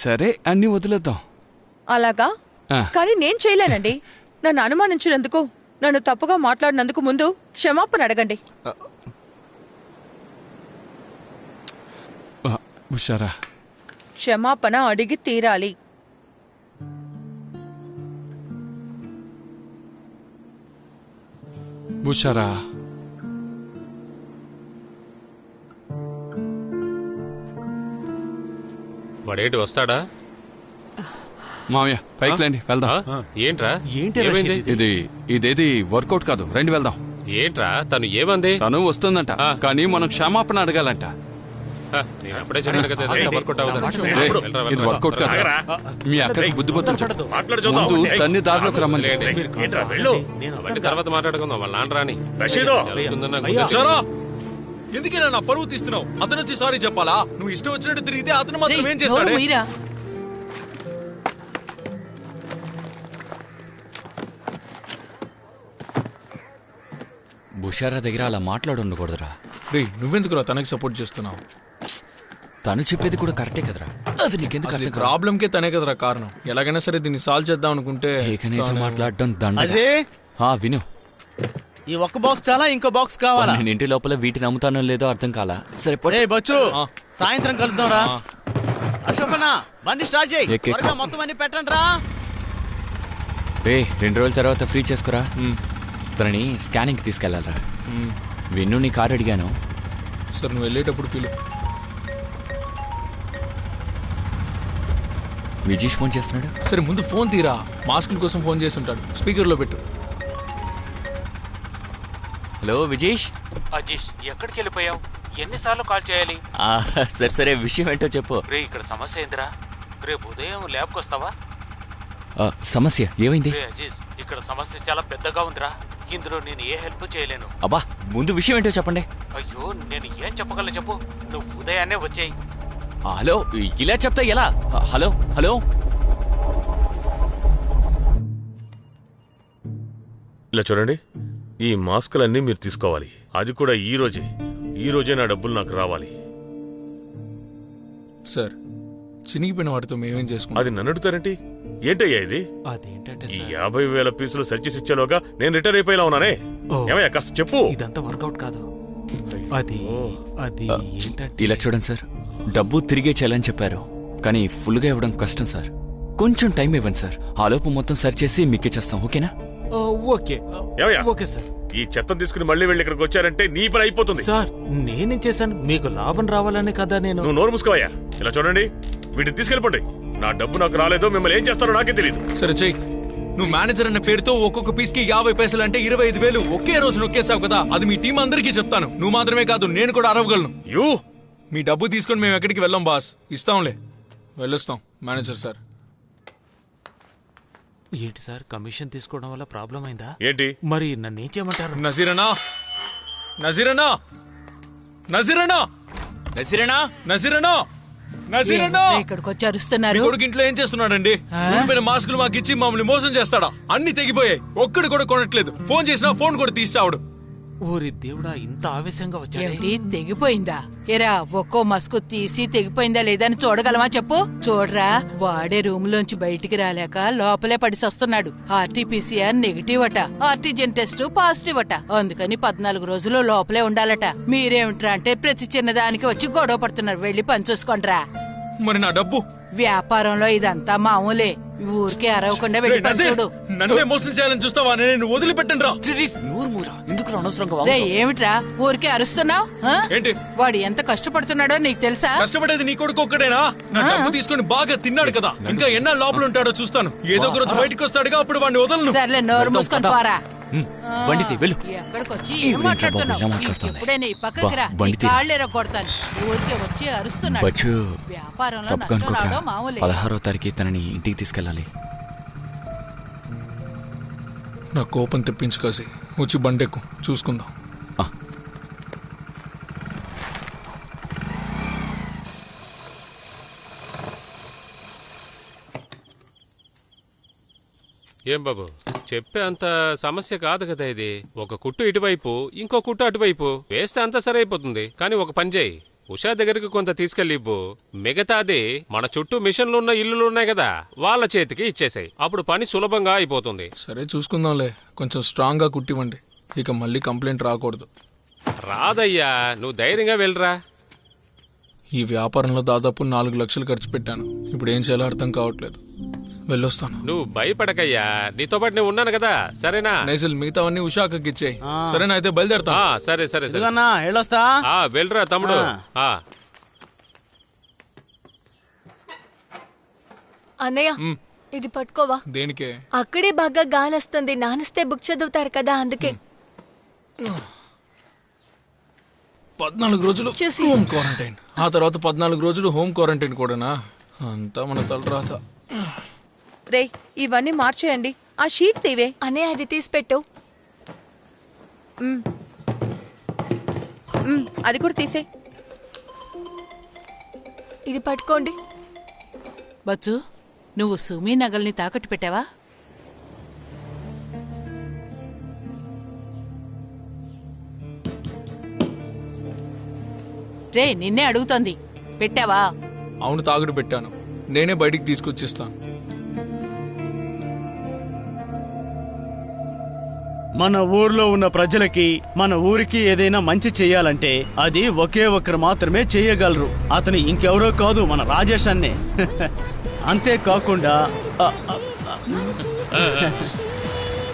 సరే, అన్ని వదిలేద్దాం. అలాగా? కానీ నేను చేయలేనండి. నన్ను అనుమానించినందుకు, నన్ను తప్పుగా మాట్లాడినందుకు ముందు క్షమాపణ అడగండి. బుషారా, క్షమాపణ అడిగి తీరాలి. బుషారా, వాడేంటి వస్తాడా? మామయ్య పైకి రండి వెళ్దాం. ఏంట్రా? ఏంటి ఇదేది వర్కౌట్ కాదు, రండి వెళ్దాం. ఏంట్రా తను ఏమంది? తను వస్తుందంట, కానీ మనం క్షమాపణ అడగాలంట. నేను అప్పుడే చెప్పాను కదా, వర్కౌట్ ఇది వర్కౌట్ కాదు. మీ అక్కకి బుద్ధి ముందు తన్ని దారిలోకి రమ్మని తర్వాత మాట్లాడుకుందాం. వాళ్ళ నాన్న రాని ఎందుకైనా నా పరువు తీస్తున్నావు? అతను వచ్చి సారీ చెప్పాలా? నువ్వు ఇష్టం వచ్చినట్టు తిరిగితే అతను మాత్రం ఏం చేస్తాడు? బుషారా దగ్గర అలా మాట్లాడి ఉండకూడదురా. రే, నువ్వెందుకురా తనకి సపోర్ట్ చేస్తున్నావు? తను చెప్పేది కూడా కరెక్టే కదరా. అది నీకెందుకు? ప్రాబ్లం కే తనే కదరా కారణం. ఎలాగైనా సరే దీన్ని సాల్వ్ చేద్దాం అనుకుంటే మాట్లాడడం దండ. విను, ఈ ఒక్క బాక్స్ చాలా, ఇంకో బాక్స్ కావాలా? నేను ఇంటి లోపల వీటిని అమ్ముతానో లేదో అర్థం కాలా. సరే పొడే బచ్చు, సాయంత్రం కలుద్దాం రా. అశోకన్నా బండి స్టార్ట్ చేయి, మొత్తం అన్ని పెట్టండి రా. 2 రోజుల తర్వాత ఫ్రీ చేసుకురా. తనని స్కానింగ్ తీసుకెళ్లాలరా. విన్ను నీ కారు అడిగాను. సార్ నువ్వు వెళ్ళేటప్పుడు పిలు. విజీష్ ఫోన్ చేస్తున్నాడు. సరే ముందు ఫోన్ తీరా. మాస్కుల కోసం ఫోన్ చేసి ఉంటాడు. స్పీకర్ లో పెట్టు. హలో విజీష్. అజీష్, ఎక్కడికి వెళ్ళిపోయావు? ఎన్నిసార్లు కాల్ చేయాలి? సరే విషయం ఏంటో చెప్పు. రే, ఇక్కడ సమస్య ఏందిరా? రేపు ఉదయం ల్యాబ్కి వస్తావా? సమస్య ఏమైంది? అజీజ్, ఇక్కడ సమస్య చాలా పెద్దగా ఉందిరా. ఇందులో నేను ఏ హెల్ప్ చేయలేను. అబ్బా, ముందు విషయం ఏంటో చెప్పండి. అయ్యో, నేను ఏం చెప్పగలను చెప్పు. నువ్వు ఉదయాన్నే వచ్చేయి. హలో, ఇలా చెప్తా ఎలా? హలో హలో ఇలా చూడండి, ఈ మాస్కులన్నీ మీరు తీసుకోవాలి. అది కూడా ఈ రోజే నా డబ్బులు నాకు రావాలి. సార్, చినిగిపోయిన వాటితో మేమేం చేసుకుంటాం? అది నన్ను అడుగుతారేంటి? ఏంటయ్యా ఇది? అదేంటంటే ఈ 50,000 పీసులు సర్చీస్ ఇచ్చేలోగా నేను రిటైర్ అయిపోయేలా ఉన్నానే. ఏమయ్యా కాస్త చెప్పు. ఇదంతా వర్కౌట్ కాదు. అది ఏంటంటే, ఇలా చూడండి సార్, డబ్బు తిరిగే చేయాలని చెప్పారు, కానీ ఫుల్గా ఇవ్వడం కష్టం సార్. కొంచెం టైం ఇవ్వండి సార్. ఆలోపు మొత్తం సర్చ్ చేసి మీకు ఇచ్చేస్తాం. ఓకేనా? Okay sir. ఈ చెత్త తీసుకుని మళ్ళీ వెళ్ళి ఇక్కడికి వచ్చారంటే నీ పని అయిపోతుంది. సార్, నేనేం చేశాను? మీకు లాభం రావాలనే కదా నేను. నువ్వు నోరు మూసుకోవయ్యా. ఇలా చూడండి, వీటిని తీసుకెళ్ళిపోండి. నా డబ్బు నాకు రాలేదో మిమ్మల్ని ఏం చేస్తారో నాకే తెలియదు. సరే చెయ్యి. నువ్వు మేనేజర్ అన్న పేరుతో ఒక్కొక్క పీస్ కి 50 పైసలు అంటే 25,000 ఒకే రోజు నొక్కేసావు కదా. అది మీ టీం అందరికీ చెప్తాను. నువ్వు మాత్రమే కాదు, నేను కూడా అరవగలను. మీ డబ్బు తీసుకొని మేము ఎక్కడికి వెళ్ళాం బాస్. ఇస్తాంలే, వెళ్ళొస్తాం మేనేజర్ సార్. ఏంటి సార్, కమిషన్ తీసుకోవడం వల్ల ప్రాబ్లం అయిందా? ఏంటి మరి నన్ను ఏం చేయమంటారు? నజీరనా, నజీరనా, నజీరనా, నజీరనా, నజీరనా, నజీరనా, ఇక్కడికి వచ్చి అరుస్తున్నారు. కొడుకు ఇంట్లో ఏం చేస్తున్నాడండి? ఊడిపోయిన మాస్కులు మాకు ఇచ్చి మమ్మల్ని మోసం చేస్తాడా? అన్ని తెగిపోయాయి. ఒక్కడు కూడా కొనట్లేదు. ఫోన్ చేసినా ఫోన్ కూడా తీస్తాడు. ఓరి దేవుడా, ఇంత ఆవేశంగా వచ్చాడు. తెగిపోయిందా? ఎరా, ఒక్కో మస్కు తీసి తెగిపోయిందా లేదా అని చూడగలమా చెప్పు. చూడరా, వాడే రూమ్ లోంచి బయటికి రాలేక లోపలే పడిసొస్తున్నాడు. ఆర్టీపీసీఆర్ నెగిటివ్ అట, ఆర్టీజెన్ టెస్ట్ పాజిటివ్ అట. అందుకని 14 రోజులు లోపలే ఉండాలట. మీరేమిట్రా అంటే ప్రతి చిన్నదానికి వచ్చి గొడవ పడుతున్నారు. వెళ్ళి పని చూసుకోండిరా. మరి నా డబ్బు? వ్యాపారంలో ఇదంతా మామూలే. ఊరికే అరవకుండా వెళ్ళి పని చూడు. నన్నే మోసం చేయాలని చూస్తావా? నేను వదిలిపెట్టండి రా. ఏమిట్రా ఊరికే అరుస్తున్నావు? ఏంటి? వాడు ఎంత కష్టపడుతున్నాడో నీకు తెలుసా? కష్టపడేది నీ కొడుకు ఒక్కడేనా? నా డబ్బు తీసుకొని బాగా తిన్నాడు కదా. ఇంకా ఎన్నాళ్ళు లోపల ఉంటాడో చూస్తాను. ఏదో ఒక రోజు బయటకు వస్తాడుగా, అప్పుడు వాడిని వదలను. సర్లే, నోరు మూసుకొని పోరా. ఎక్కడికొచ్చి ఏం మాట్లాడుతున్నావు? ఎప్పుడైనా ఈ పక్కకి రా, కాళ్ళేరా కొడతాను. ఊరికే వచ్చి అరుస్తున్నాడు. వ్యాపారంలో నష్టం రావడం మామూలే. 16వ తారీఖు తనని ఇంటికి తీసుకెళ్ళాలి. నా కోపం తెప్పించు కాసి. వచ్చి బండెక్కు, చూసుకుందాం. ఏం బాబు, చెప్పే అంత సమస్య కాదు కదా ఇది. ఒక కుట్టు ఇటువైపు, ఇంకో కుట్టు అటువైపు వేస్తే అంతా సరైపోతుంది. కానీ ఒక పని చేయి, ఉషా దగ్గరికి కొంత తీసుకెళ్ళివ్వు. మిగతాది మన చుట్టూ మిషన్లున్న ఇల్లులున్నాయి కదా, వాళ్ళ చేతికి ఇచ్చేసాయి. అప్పుడు పని సులభంగా అయిపోతుంది. సరే చూసుకుందాంలే. కొంచెం స్ట్రాంగ్ గా కుట్టివ్వండి. ఇక మళ్ళీ కంప్లైంట్ రాకూడదు. రాదయ్యా, నువ్వు ధైర్యంగా వెళ్ళరా. ఈ వ్యాపారంలో దాదాపు 4 లక్షలు ఖర్చు పెట్టాను. ఇప్పుడు ఏం చేయాలో అర్థం కావట్లేదు. వెళ్ళొస్తాను. నువ్వు భయపడకయ్యా, నీతో పాటు నేను ఉన్నాను కదా, సరేనా? నైజల్ మిగతావన్నీ ఉషాకి ఇచ్చేయి. సరేనా? అయితే బయలుదేరతా. సరే సరే సరే. ఇదిగోన్నా, వెళ్ళొస్తా. వెళ్ళరా తమ్ముడు. అన్నయ్య ఇది పట్టుకోవా. దేనికే? అక్కడే బాగా గాలొస్తుంది, నానిస్తే బుక్ చదువుతారు కదా అందుకే. 14 రోజులు హోమ్ క్వారంటైన్, ఆ తర్వాత 14 రోజులు హోమ్ క్వారంటైన్ కూడానా? అంతా మన తలరాత. రే ఇవన్నీ మార్చేయండి. ఆ షీట్ తీవే. అన్నయ్య అది తీసి పెట్టు. అది కూడా తీసే. ఇది పట్టుకోండి. బచ్చు, నువ్వు సుమీ నగల్ని తాకట్టు పెట్టావా? రే నిన్నే అడుగుతోంది, పెట్టావా? అవును, తాగుడు పెట్టాను. నేనే బయటికి తీసుకొచ్చిస్తాను. మన ఊర్లో ఉన్న ప్రజలకి, మన ఊరికి ఏదైనా మంచి చెయ్యాలంటే అది ఒకే ఒక్కరు మాత్రమే చెయ్యగలరు. అతను ఇంకెవరో కాదు, మన రాజేష్ అన్నే.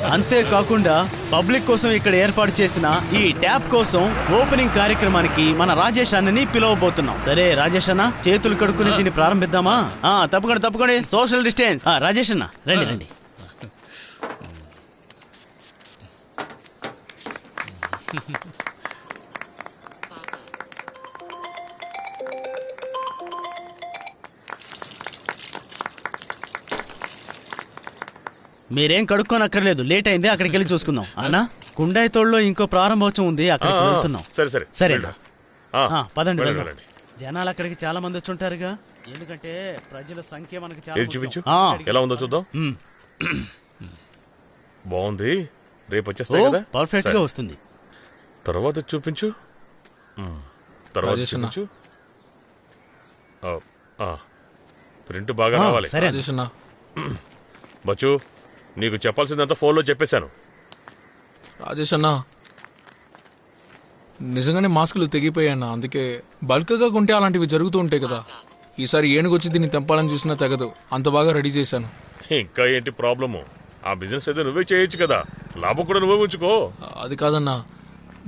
అంతేకాకుండా పబ్లిక్ కోసం ఇక్కడ ఏర్పాటు చేసిన ఈ ట్యాప్ కోసం ఓపెనింగ్ కార్యక్రమానికి మన రాజేష్ అన్నని పిలవబోతున్నాం. సరే రాజేష్ అన్న, చేతులు కడుక్కుని దీన్ని ప్రారంభిద్దామా? తప్పకుండా సోషల్ డిస్టెన్స్. రాజేష్ అన్న రండి రండి. మీరేం కడుక్కోనక్కర్లేదు, లేట్ అయింది, అక్కడికి వెళ్ళి చూసుకుందాం. అన్నా, కుండాయితోడులో ఇంకో ప్రారంభోత్సవం ఉంది, అక్కడికి వెళ్తున్నాం. సరే పదండి వెళ్దాం. జనాలు అక్కడికి చాలా మంది వచ్చి ఉంటారుగా, ఎందుకంటే ప్రజల సంఖ్య మనకి చూపించు ఎలా ఉందో చూద్దాం. బాగుంది, రేపు వచ్చేస్తా కదా. పర్ఫెక్ట్ గా వస్తుంది. తర్వాత చూపించు. తర్వాత చూపించు. ప్రింట్ బాగా రావాలి. సరే బచ్చు, నీకు చెప్పాల్సిందంతా ఫోన్లో చెప్పేశాను. రాజేష్ అన్న, నిజంగానే మాస్కులు తెగిపోయాయన్నా. అందుకే బల్క్గా కొంటే అలాంటివి జరుగుతూ ఉంటాయి కదా. ఈసారి ఏనుగొచ్చి దీన్ని తెంపాలని చూసినా తెగదు, అంత బాగా రెడీ చేశాను. ఇంకా ఏంటి ప్రాబ్లము? ఆ బిజినెస్ అయితే నువ్వే చేయొచ్చు కదా, లాభం కూడా నువ్వే ఉంచుకో. అది కాదన్నా,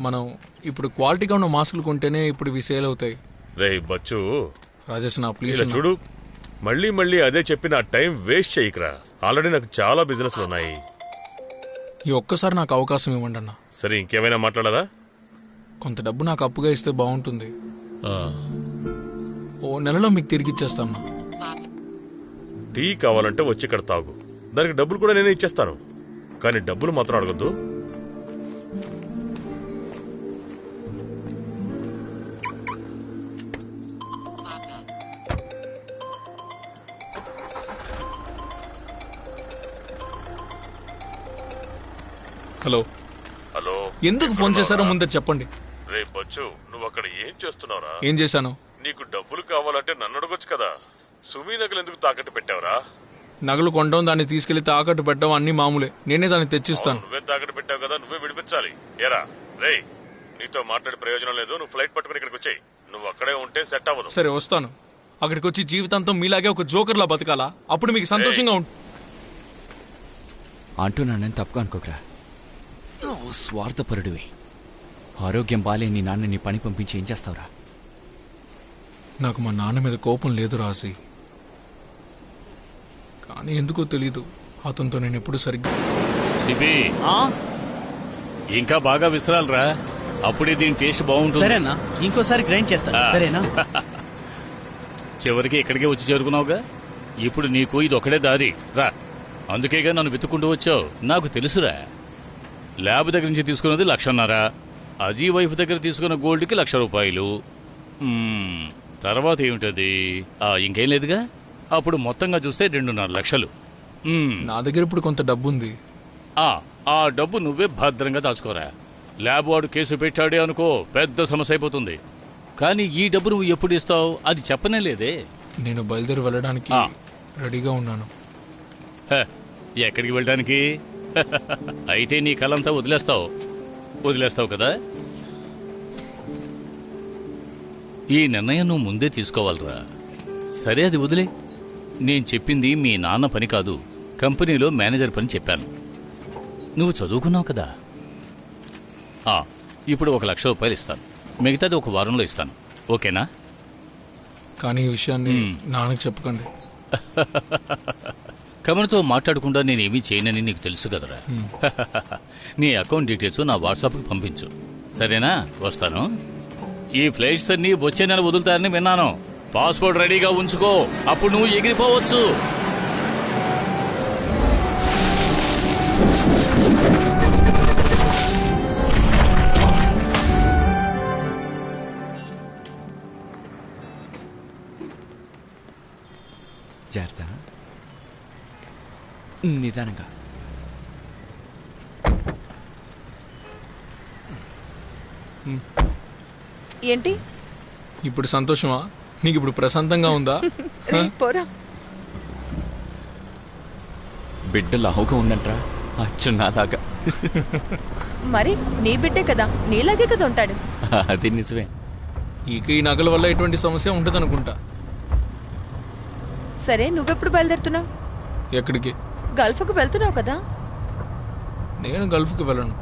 మనం ఇప్పుడు క్వాలిటీగా ఉన్న మాస్కులు కొంటేనే ఇప్పుడు ఇవి సేల్ అవుతాయి. రే బచ్చు, రాజేష్ అన్న ప్లీజ్ చూడు, మళ్ళీ మళ్ళీ అదే చెప్పి నా టైం వేస్ట్ చేయకురా. ఆల్రెడీ నాకు చాలా బిజినెస్లు ఉన్నాయి. ఈ ఒక్కసారి నాకు అవకాశం ఇవ్వండి అన్న. సరే, ఇంకేమైనా మాట్లాడాలా? కొంత డబ్బు నాకు అప్పుగా ఇస్తే బాగుంటుంది. ఓ నెలలో మీకు తిరిగి ఇచ్చేస్తాను. టీ కావాలంటే వచ్చి ఇక్కడ తాగు, దానికి డబ్బులు కూడా నేనే ఇచ్చేస్తాను. కానీ డబ్బులు మాత్రం అడగద్దు. హలో హలో, ఎందుకు ఫోన్ చేశారో ముందే చెప్పండి. రే బచ్చు, నువ్వు అక్కడ ఏం చేస్తున్నావురా? ఏం చేశాను? నీకు డబ్బులు కావాలంటే నన్ను అడగొచ్చు కదా. సుమీ నగలు ఎందుకు తాకట్టు పెట్టావురా? నగలు కొనడం, దాన్ని తీసుకెళ్లి తాకట్టు పెట్టడం అన్ని మామూలే. నేనే దాన్ని తెచ్చిస్తాను. నువ్వే తాకట్టు పెట్టావు కదా, నువ్వే విడిపించాలి. ఏరా రే, నీతో మాట్లాడే ప్రయోజనం లేదు. నువ్వు ఫ్లైట్ పట్టుకుని ఇక్కడికి వచ్చాయి. నువ్వు అక్కడే ఉంటే సెట్ అవ్వదు. సరే వస్తాను. అక్కడికి వచ్చి జీవితాంతం మీలాగే ఒక జోకర్లా బతకాలా? అప్పుడు మీకు సంతోషంగా అంటున్నానని తప్పుగా అనుకోకరా. స్వార్థపరుడివి. ఆరోగ్యం బాలే నీ నాన్న నీ పని పంపించి ఏం చేస్తావురా? నాకు మా నాన్న మీద కోపం లేదు రాసి, కానీ ఎందుకో తెలీదు, అతనితో నేను ఎప్పుడు సరిగ్గా. సిబి, ఇంకా బాగా విసరాలరా, అప్పుడే దీని టేస్ట్ బాగుంటుంది. సరేనా, ఇంకోసారి గ్రైండ్ చేస్తా. సరేనా? చివరికి ఇక్కడికే వచ్చి చేరుకున్నావుగా, ఇప్పుడు నీకు ఇది ఒకటే దారి రా. అందుకేగా నన్ను వెతుక్కుంటూ వచ్చావు. నాకు తెలుసురా, ల్యాబ్ దగ్గర నుంచి తీసుకున్నది 1,50,000, అజీ వైఫ్ దగ్గర తీసుకున్న గోల్డ్కి 1,00,000 రూపాయలు. తర్వాత ఏమిటది? ఇంకేం లేదుగా. అప్పుడు మొత్తంగా చూస్తే 2.5 లక్షలు. నా దగ్గర ఇప్పుడు కొంత డబ్బు ఉంది. ఆ డబ్బు నువ్వే భద్రంగా దాచుకోరా. ల్యాబ్ వాడు కేసు పెట్టాడే అనుకో, పెద్ద సమస్య అయిపోతుంది. కానీ ఈ డబ్బు నువ్వు ఎప్పుడు ఇస్తావు అది చెప్పనే లేదే. నేను బయలుదేరి వెళ్ళడానికి రెడీగా ఉన్నాను. ఎక్కడికి వెళ్ళడానికి? అయితే నీ కలంతా వదిలేస్తావు కదా. ఈ నిర్ణయం నువ్వు ముందే తీసుకోవాలిరా. సరే, అది వదిలే. నేను చెప్పింది మీ నాన్న పని కాదు, కంపెనీలో మేనేజర్ పని చెప్పాను. నువ్వు చదువుకున్నావు కదా. ఇప్పుడు 1,00,000 రూపాయలు ఇస్తాను, మిగతాది 1 వారంలో ఇస్తాను. ఓకేనా? కానీ ఈ విషయాన్ని నాన్నకి చెప్పకండి. కమర్తో మాట్లాడకుండా నేనేమీ చేయనని నీకు తెలుసు కదరా. నీ అకౌంట్ డీటెయిల్స్ నా వాట్సాప్కి పంపించు, సరేనా? వస్తాను. ఈ ఫ్లైట్స్ అన్ని వచ్చే నెల వదులుతారని విన్నాను. పాస్పోర్ట్ రెడీగా ఉంచుకో, అప్పుడు నువ్వు ఎగిరిపోవచ్చు. జాగ్రత్త, నిదానంగా. ఏంటి ఇప్పుడు సంతోషమా? నీకు ఇప్పుడు ప్రశాంతంగా ఉందా? పోరా. బిడ్డ లావుగా ఉందంట్రా, అచ్చు నాలాగా. మరి నీ బిడ్డే కదా, నీలాగే కదా ఉంటాడు. అది నిజమే. ఇక ఈ నగల వల్ల ఎటువంటి సమస్య ఉండదు అనుకుంటా. సరే, నువ్వెప్పుడు బయలుదేరుతున్నావు? ఎక్కడికి? గల్ఫ్కు వెళ్తున్నావు కదా. నేను గల్ఫ్కి వెళ్ళను.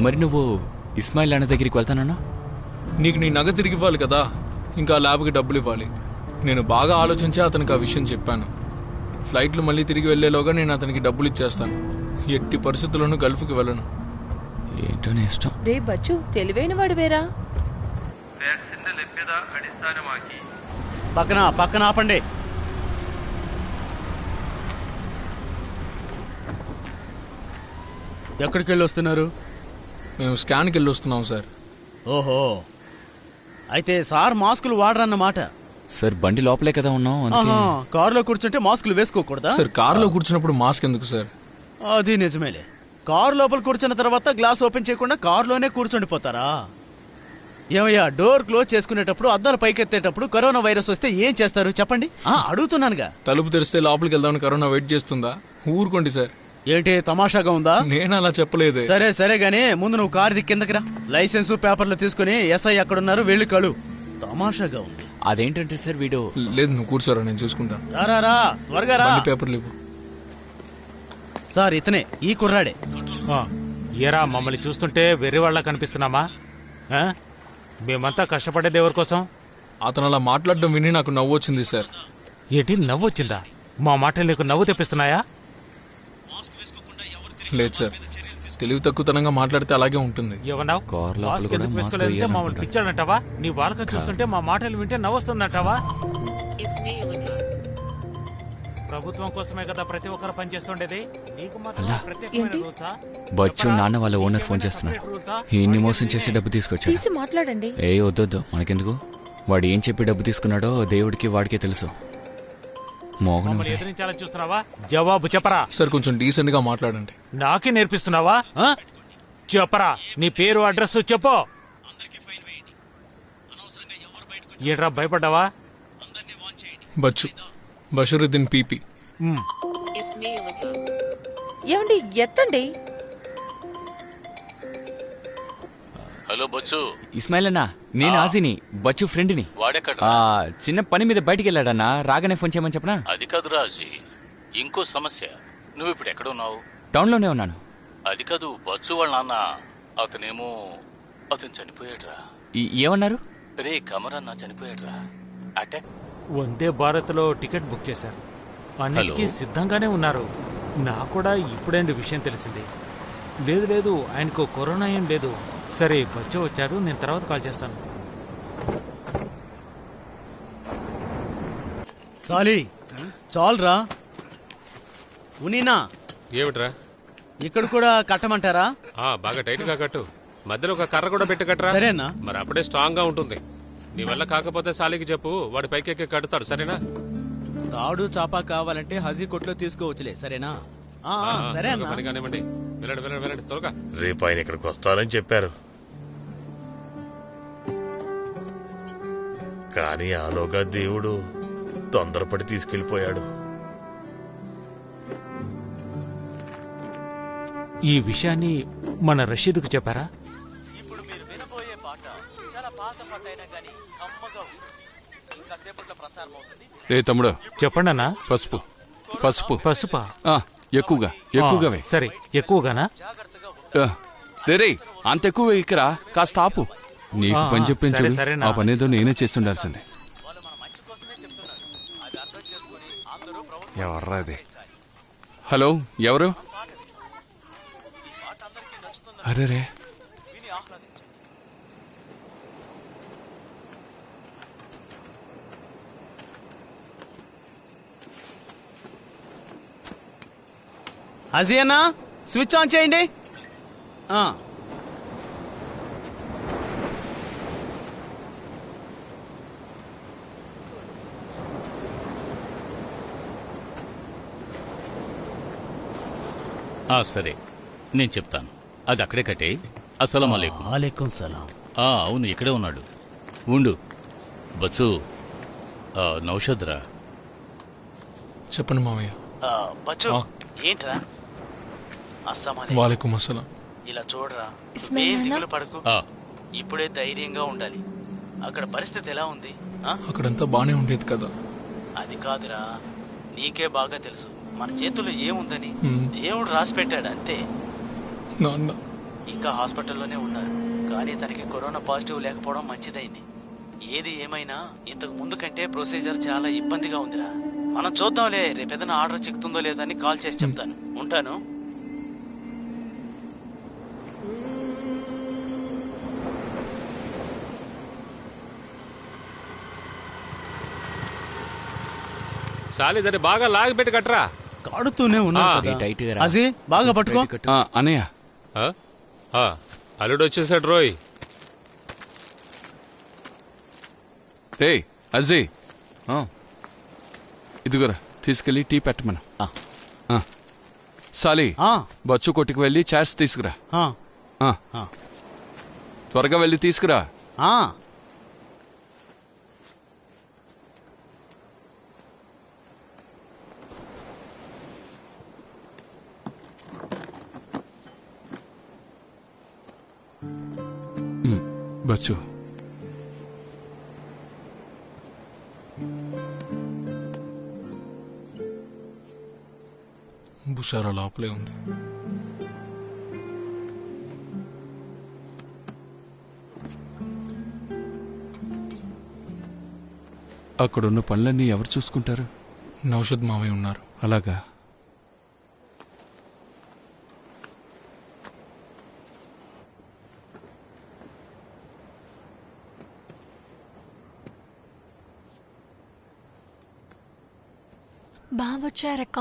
మరి నువ్వు ఇస్మాయిల్ అన్న దగ్గరికి వెళ్తానన్నా? నీకు నీ నగ తిరిగి ఇవ్వాలి కదా, ఇంకా ల్యాబ్కి డబ్బులు ఇవ్వాలి. నేను బాగా ఆలోచించి అతనికి ఆ విషయం చెప్పాను. ఫ్లైట్లు మళ్ళీ తిరిగి వెళ్లేలోగా నేను అతనికి డబ్బులు ఇచ్చేస్తాను. ఎట్టి పరిస్థితుల్లోనూ గల్ఫ్కి వెళ్ళను. ఏంటో నీ ఇష్టం. రే బచ్చు, తెలివైన వాడు వేరా. పక్కన ఆపండి. ఎక్కడికి వెళ్ళి వస్తున్నారు? మేము స్కాన్కి వెళ్ళి వస్తున్నాం సార్. ఓహో, అయితే సార్ మాస్కులు వాడరన్నమాట. సార్ బండి లోపలే కదా ఉన్నాం, కారులో కూర్చుంటే మాస్కులు వేసుకోకూడదా? సార్ కారులో కూర్చున్నప్పుడు మాస్క్ ఎందుకు సార్? అది నిజమేలే. కారు లోపల కూర్చున్న తర్వాత గ్లాస్ ఓపెన్ చేయకుండా కారులోనే కూర్చుండిపోతారా? ఏమయ్యా, డోర్ క్లోజ్ చేసుకునేటప్పుడు, అద్దాలు పైకెత్తేటప్పుడు కరోనా వైరస్ వస్తే ఏం చేస్తారు చెప్పండి? అడుగుతున్నానుగా. తలుపు తెరిస్తే లోపలికి వెళ్దామని కరోనా వెయిట్ చేస్తుందా? ఊరుకోండి సార్. ఏంటి తమాషాగా ఉందా? నేను అలా చెప్పలేదు. సరే గానీ ముందు నువ్వు కారు దిక్కి కిందకి రా. లైసెన్సు పేపర్లు తీసుకుని ఎస్ఐ ఎక్కడున్నారు వెళ్ళి కలు. తమాషాగా ఉంది. అదేంటంటే సార్ వీడు. లేదు, నువ్వు కూర్చోరా, నేను చూసుకుంటాను. రా త్వరగా రా. పేపర్లు ఇవ్వు. సార్ ఇతనే, ఈ కుర్రాడే. ఏరా, మమ్మల్ని చూస్తుంటే వెర్రి వాళ్ళ కనిపిస్తున్నామా? మేమంతా కష్టపడేది ఎవరి కోసం? అతను అలా మాట్లాడడం విని నాకు నవ్వు వచ్చింది సార్. ఏంటి నవ్వు వచ్చిందా? మా మాటలు నీకు నవ్వు తెప్పిస్తున్నాయా? లేదు సార్, తెలివి తక్కువతనంగా మాట్లాడితే అలాగే ఉంటుంది. మమ్మల్ని పిచ్చాడంటావా? నీ వాళ్ళకం చూస్తుంటే మా మాటలు వింటే నవ్వొస్తుందంటావా? ప్రభుత్వం కోసమే కదా ప్రతి ఒక్కరు పనిచేస్తుండేది. నీకు మాత్రం ప్రత్యేకమైన రూల్సా? బచ్చు నాన్న వాళ్ళ ఓనర్ ఫోన్ చేస్తున్నారు. ఈయన్ని మోసం చేసి డబ్బు తీసుకొచ్చారు. తీసి మాట్లాడండి. వద్దొద్దు, మనకెందుకు. వాడు ఏం చెప్పి డబ్బు తీసుకున్నాడో దేవుడికి వాడికే తెలుసు. ఎదిరించాలని చూస్తున్నావా? జవాబు చెప్పరా. సార్ కొంచెం డీసెంట్ గా మాట్లాడండి. నాకే నేర్పిస్తున్నావా? చెప్పరా, నీ పేరు అడ్రస్ చెప్పు. ఏంట్రా భయపడ్డావా? బచ్చు, బషరుద్దీన్ పీపీ. ఏమండి, ఎత్తండి. హలో బచ్చు. ఇస్మాయిల్ అన్నా, నేను ఆజీని, బచ్చు ఫ్రెండ్ని. చిన్న పని మీద బయటికి వెళ్ళాడన్నా, రాగానే ఫోన్ చేయమని చెప్పనా? అది కాదు రాజీ, ఇంకో సమస్య. నువ్వు ఇప్పుడు ఎక్కడ ఉన్నావు? టౌన్ లోనే ఉన్నాను. అది కాదు, బచ్చు వాళ్ళ నాన్న అతను చనిపోయాడురా. ఏమన్నారు? రే కమర్ అన్న చనిపోయాడురా. అటాక్. వందే భారత్ లో టికెట్ బుక్ చేశారు, అన్నిటికీ సిద్ధంగానే ఉన్నారు. నాకు కూడా ఇప్పుడేంటి విషయం తెలిసింది. లేదు, ఆయనకు కరోనా ఏం లేదు. సరే, బచ్చు వచ్చాడు, నేను తర్వాత కాల్ చేస్తాను. సాలి చాలురా. ఉనీనా, ఏమిట్రా? ఇక్కడ కూడా కట్టమంటారా? బాగా టైట్ గా కట్టు. మధ్యలో ఒక కర్ర కూడా పెట్టి కట్టరా. సరేనా? మరి అప్పుడే స్ట్రాంగ్ గా ఉంటుంది. నీ వల్ల కాకపోతే సాలికి చెప్పు, వాడి పైకెక్కి కడతాడు. సరేనా? తాడు చాపా కావాలంటే హజీ కొట్లో తీసుకోవచ్చులే. సరేనా? సరే అన్న. కానివ్వండి, వెళ్ళండి త్వరగా. రేపు ఆయన ఇక్కడికి వస్తారని చెప్పారు, కానీ ఆలోగా దేవుడు తొందరపడి తీసుకెళ్లిపోయాడు. ఈ విషయాన్ని మన రషీద్కు చెప్పారా? ఇప్పుడు మీరు వినబోయే పాట చాలా పాత రే తమ్ముడు చెప్పండి అన్నా. పసుపు పసుపు పసుపా? ఎక్కువగా ఎక్కువగా వేయ్. సరే, ఎక్కువగానా? రే అంత ఎక్కువ ఇక్కరా, కాస్త ఆపు. నీకు పని చెప్పించు, సరే, సరేనా. ఆ పనేదో నేనే చేస్తుండాల్సిందే. ఎవర్రా అది? హలో, ఎవరు? అరే రే, అజీనా స్విచ్ ఆన్ చేయండి. సరే, నేను చెప్తాను. అది అక్కడే కట్టే. అస్సలం అలైకుం. వాలేకుం సలాం. అవును, ఇక్కడే ఉన్నాడు. ఉండు బచ్చు. నౌషద్ రా. చెప్పండి మావయ్య. బచ్చు, ఏంట్రా? వాలేకుం అస్సలాం. ఇలా చూడరా, ఇస్మాయిల్ ఏం నాన్న? దిగులు పడకు. ఇప్పుడే ధైర్యంగా ఉండాలి. అక్కడ పరిస్థితి ఎలా ఉంది? అక్కడంతా బానే ఉండేది కదా. అది కాదురా, నీకే బాగా తెలుసు మన చేతుల్లో ఏముందని. దేవుడు రాసి పెట్టాడు అంతే. నాన్న ఇంకా హాస్పిటల్లోనే ఉన్నారు, కానీ తనకి కరోనా పాజిటివ్ లేకపోవడం మంచిదైంది. ఏది ఏమైనా ఇంతకు ముందు కంటే ప్రొసీజర్ చాలా ఇబ్బందిగా ఉందిరా. మనం చూద్దాంలే, రేపేదైనా ఆర్డర్ చిక్కుతుందో లేదని కాల్ చేసి చెప్తాను. ఉంటాను. సాలి దాన్ని బాగా లాగి పెట్టి కట్టరా. కాడుతూనే ఉన్నా. అజీ బాగా పట్టుకో. అన్నయ్య, అల్లుడు వచ్చేసాడు రోయ్. రే అజయ్, ఇదిగోరా తీసుకెళ్ళి టీ పెట్టమను. సాలి, బచ్చు కొట్టుకు వెళ్ళి చాట్స్ తీసుకురా. త్వరగా వెళ్ళి తీసుకురా. బచ్చు, బుషారా లోపలే ఉంది. అక్కడున్న పనులన్నీ ఎవరు చూసుకుంటారు? నౌషద్ మావయ్య ఉన్నారు. అలాగా? బావొచ్చారక్క.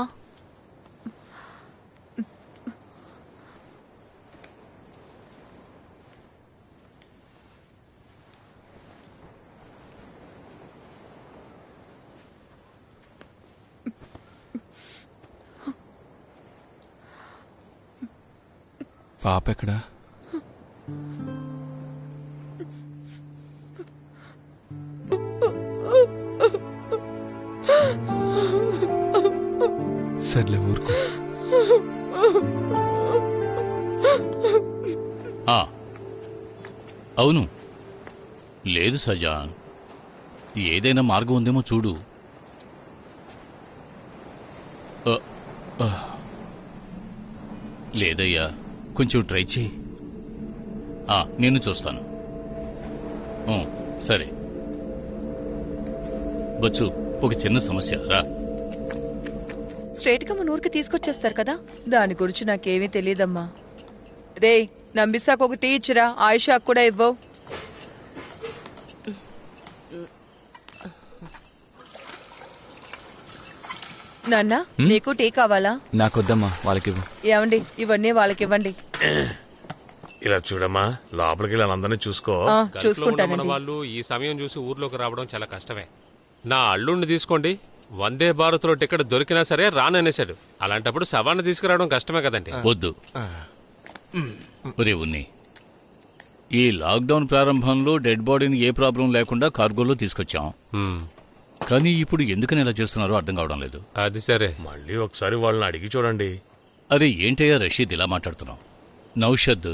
పాప ఎక్కడా? సర్లే, ఊరుకో. అవును, లేదు సజాన్, ఏదైనా మార్గం ఉందేమో చూడు. లేదయ్యా, కొంచెం ట్రై చేయి. నేను చూస్తాను. సరే బచ్చు, ఒక చిన్న సమస్య రా. స్ట్రైట్ గా మన ఊరికి తీసుకొచ్చేస్తారు కదా, దాని గురించి నాకేమీ తెలియదమ్మా. రే, నంబిసాకు ఒక టీ ఇచ్చిరా, ఆయిషాకు కూడా ఇవ్వవు. నాన్న, నీకు టీ కావాలా? నాకొద్దమ్మా, వాళ్ళకి. ఏమండి, ఇవన్నీ వాళ్ళకివ్వండి. ఇలా చూడమ్మా, లోపలికి వాళ్ళందరినీ చూసుకో. చూసుకుంటానండి. మన వాళ్ళు ఈ సమయం చూసి ఊర్లోకి రావడం చాలా కష్టమే. నా అల్లుడిని తీసుకోండి, వందే భారత్ లో టికెట్ దొరికినా సరే రాననేశాడు. అలాంటప్పుడు శవాన్ని తీసుకురావడం కష్టమే కదండి. వద్దు ఒరే ఉన్ని, ఈ లాక్డౌన్ ప్రారంభంలో డెడ్ బాడీని ఏ ప్రాబ్లం లేకుండా కార్గోలో తీసుకొచ్చాం. కానీ ఇప్పుడు ఎందుకని ఇలా చేస్తున్నారో అర్థం కావడం లేదు. అది సరే, మళ్ళీ ఒకసారి వాళ్ళని అడిగి చూడండి. అరే ఏంటయ్యా రషీద్ ఇలా మాట్లాడుతున్నావు? నౌషద్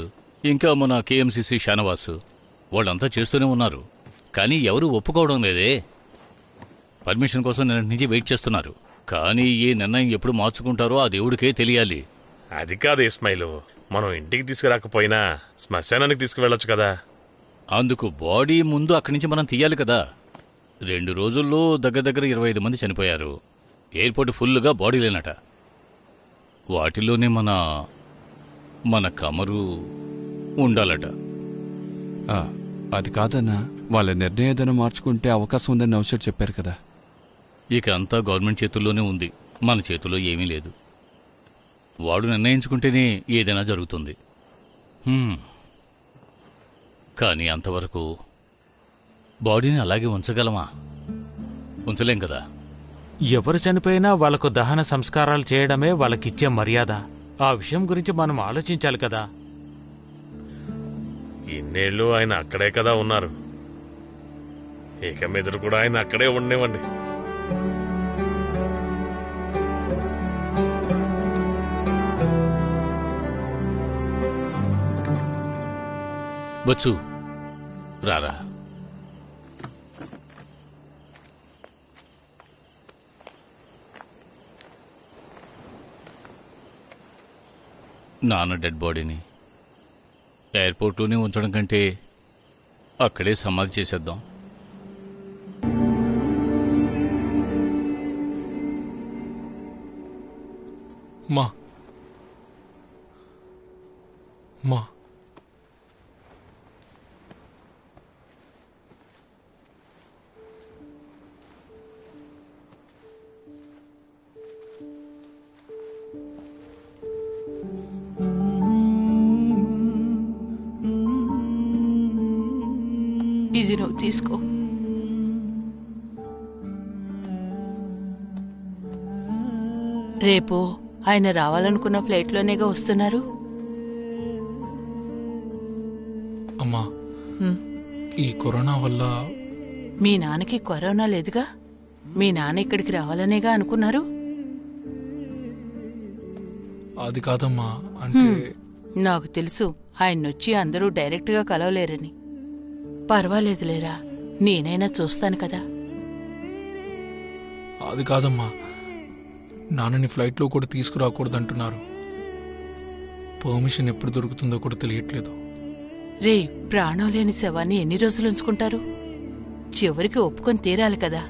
ఇంకా మన కేఎంసీసీ షానవాసు వాళ్ళంతా చేస్తూనే ఉన్నారు. కానీ ఎవరూ ఒప్పుకోవడం లేదే. పర్మిషన్ కోసం నిన్నటి నుంచి వెయిట్ చేస్తున్నారు. కానీ ఈ నిర్ణయం ఎప్పుడు మార్చుకుంటారో ఆ దేవుడికే తెలియాలి. అది కాదు ఇస్మాయిల్, మనం ఇంటికి తీసుకురాకపోయినా శ్మశానానికి తీసుకువెళ్ళొచ్చు కదా. అందుకు బాడీ ముందు అక్కడి నుంచి మనం తీయాలి కదా. 2 రోజుల్లో దగ్గర 25 మంది చనిపోయారు. ఎయిర్పోర్ట్ ఫుల్గా బాడీ లేనట. వాటిలోనే మన కమరు ఉండాలట. అది కాదన్నా, వాళ్ళ నిర్ణయం ఏదైనా మార్చుకుంటే అవకాశం ఉందని నౌషర్ చెప్పారు కదా. ఇక అంతా గవర్నమెంట్ చేతుల్లోనే ఉంది, మన చేతుల్లో ఏమీ లేదు. వాడు నిర్ణయించుకుంటేనే ఏదైనా జరుగుతుంది. కానీ అంతవరకు బాడీని అలాగే ఉంచగలమా? ఉంచలేం కదా. ఎవరు చనిపోయినా వాళ్లకు దహన సంస్కారాలు చేయడమే వాళ్ళకిచ్చే మర్యాద. ఆ విషయం గురించి మనం ఆలోచించాలి కదా. ఇన్నేళ్ళు ఆయన అక్కడే కదా ఉన్నారు. ఇక మీదట కూడా ఆయన అక్కడే ఉండేవండి. బచ్చు రారా. నాన్న డెడ్ బాడీని ఎయిర్పోర్ట్లోనే ఉంచడం కంటే అక్కడే సమాధి చేసేద్దాం. మా మా ఇది నువ్వు తీసుకో. రేపు ఆయన రావాలనుకున్న ఫ్లైట్లోనేగా వస్తున్నారు. అమ్మా, ఈ కరోనా వల్ల మీ నాన్నకి కరోనా లేదుగా. మీ నాన్న ఇక్కడికి రావాలనేగా అనుకున్నారు. అది కాదమ్మా, అంటే నాకు తెలుసు ఆయన్నొచ్చి అందరూ డైరెక్ట్గా కలవలేరని. పర్వాలేదులేరా, నేనైనా చూస్తాను కదా. అది కాదమ్మా, నాన్నని ఫ్లైట్లో కూడా తీసుకురాకూడదంటున్నారు. పర్మిషన్ ఎప్పుడు దొరుకుతుందో కూడా తెలియట్లేదు. రే, ప్రాణం లేని శవాన్ని ఎన్ని రోజులు ఉంచుకుంటారు? చివరికి ఒప్పుకొని తీరాలి కదా.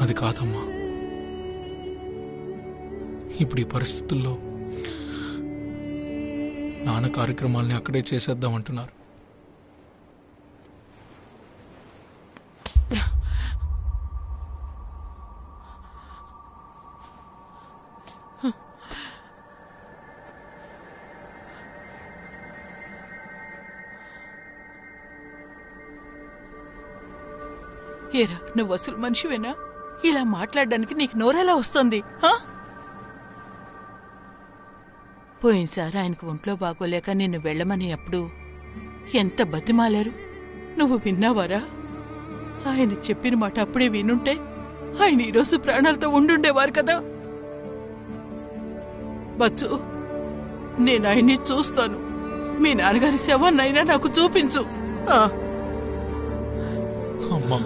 అది కాదమ్మా, ఇప్పుడు ఈ పరిస్థితుల్లో నాన్న కార్యక్రమాల్ని అక్కడే చేసేద్దామంటున్నారు. ఏరా, నువ్వు అసలు మనిషివేనా? ఇలా మాట్లాడడానికి నీకు నోరెలా వస్తుంది? పోయినసారి ఆయనకు ఒంట్లో బాగోలేక నిన్ను వెళ్ళమని అప్పుడు ఎంత బతిమాలారు, నువ్వు విన్నావారా? ఆయన చెప్పిన మాట అప్పుడే వినుంటే ఆయన ఈరోజు ప్రాణాలతో ఉండుండేవారు కదా. బచ్చు, నేను ఆయన్ని చూస్తాను. మీ నాన్నగారి శవాన్నైనా నాకు చూపించు. అమ్మా,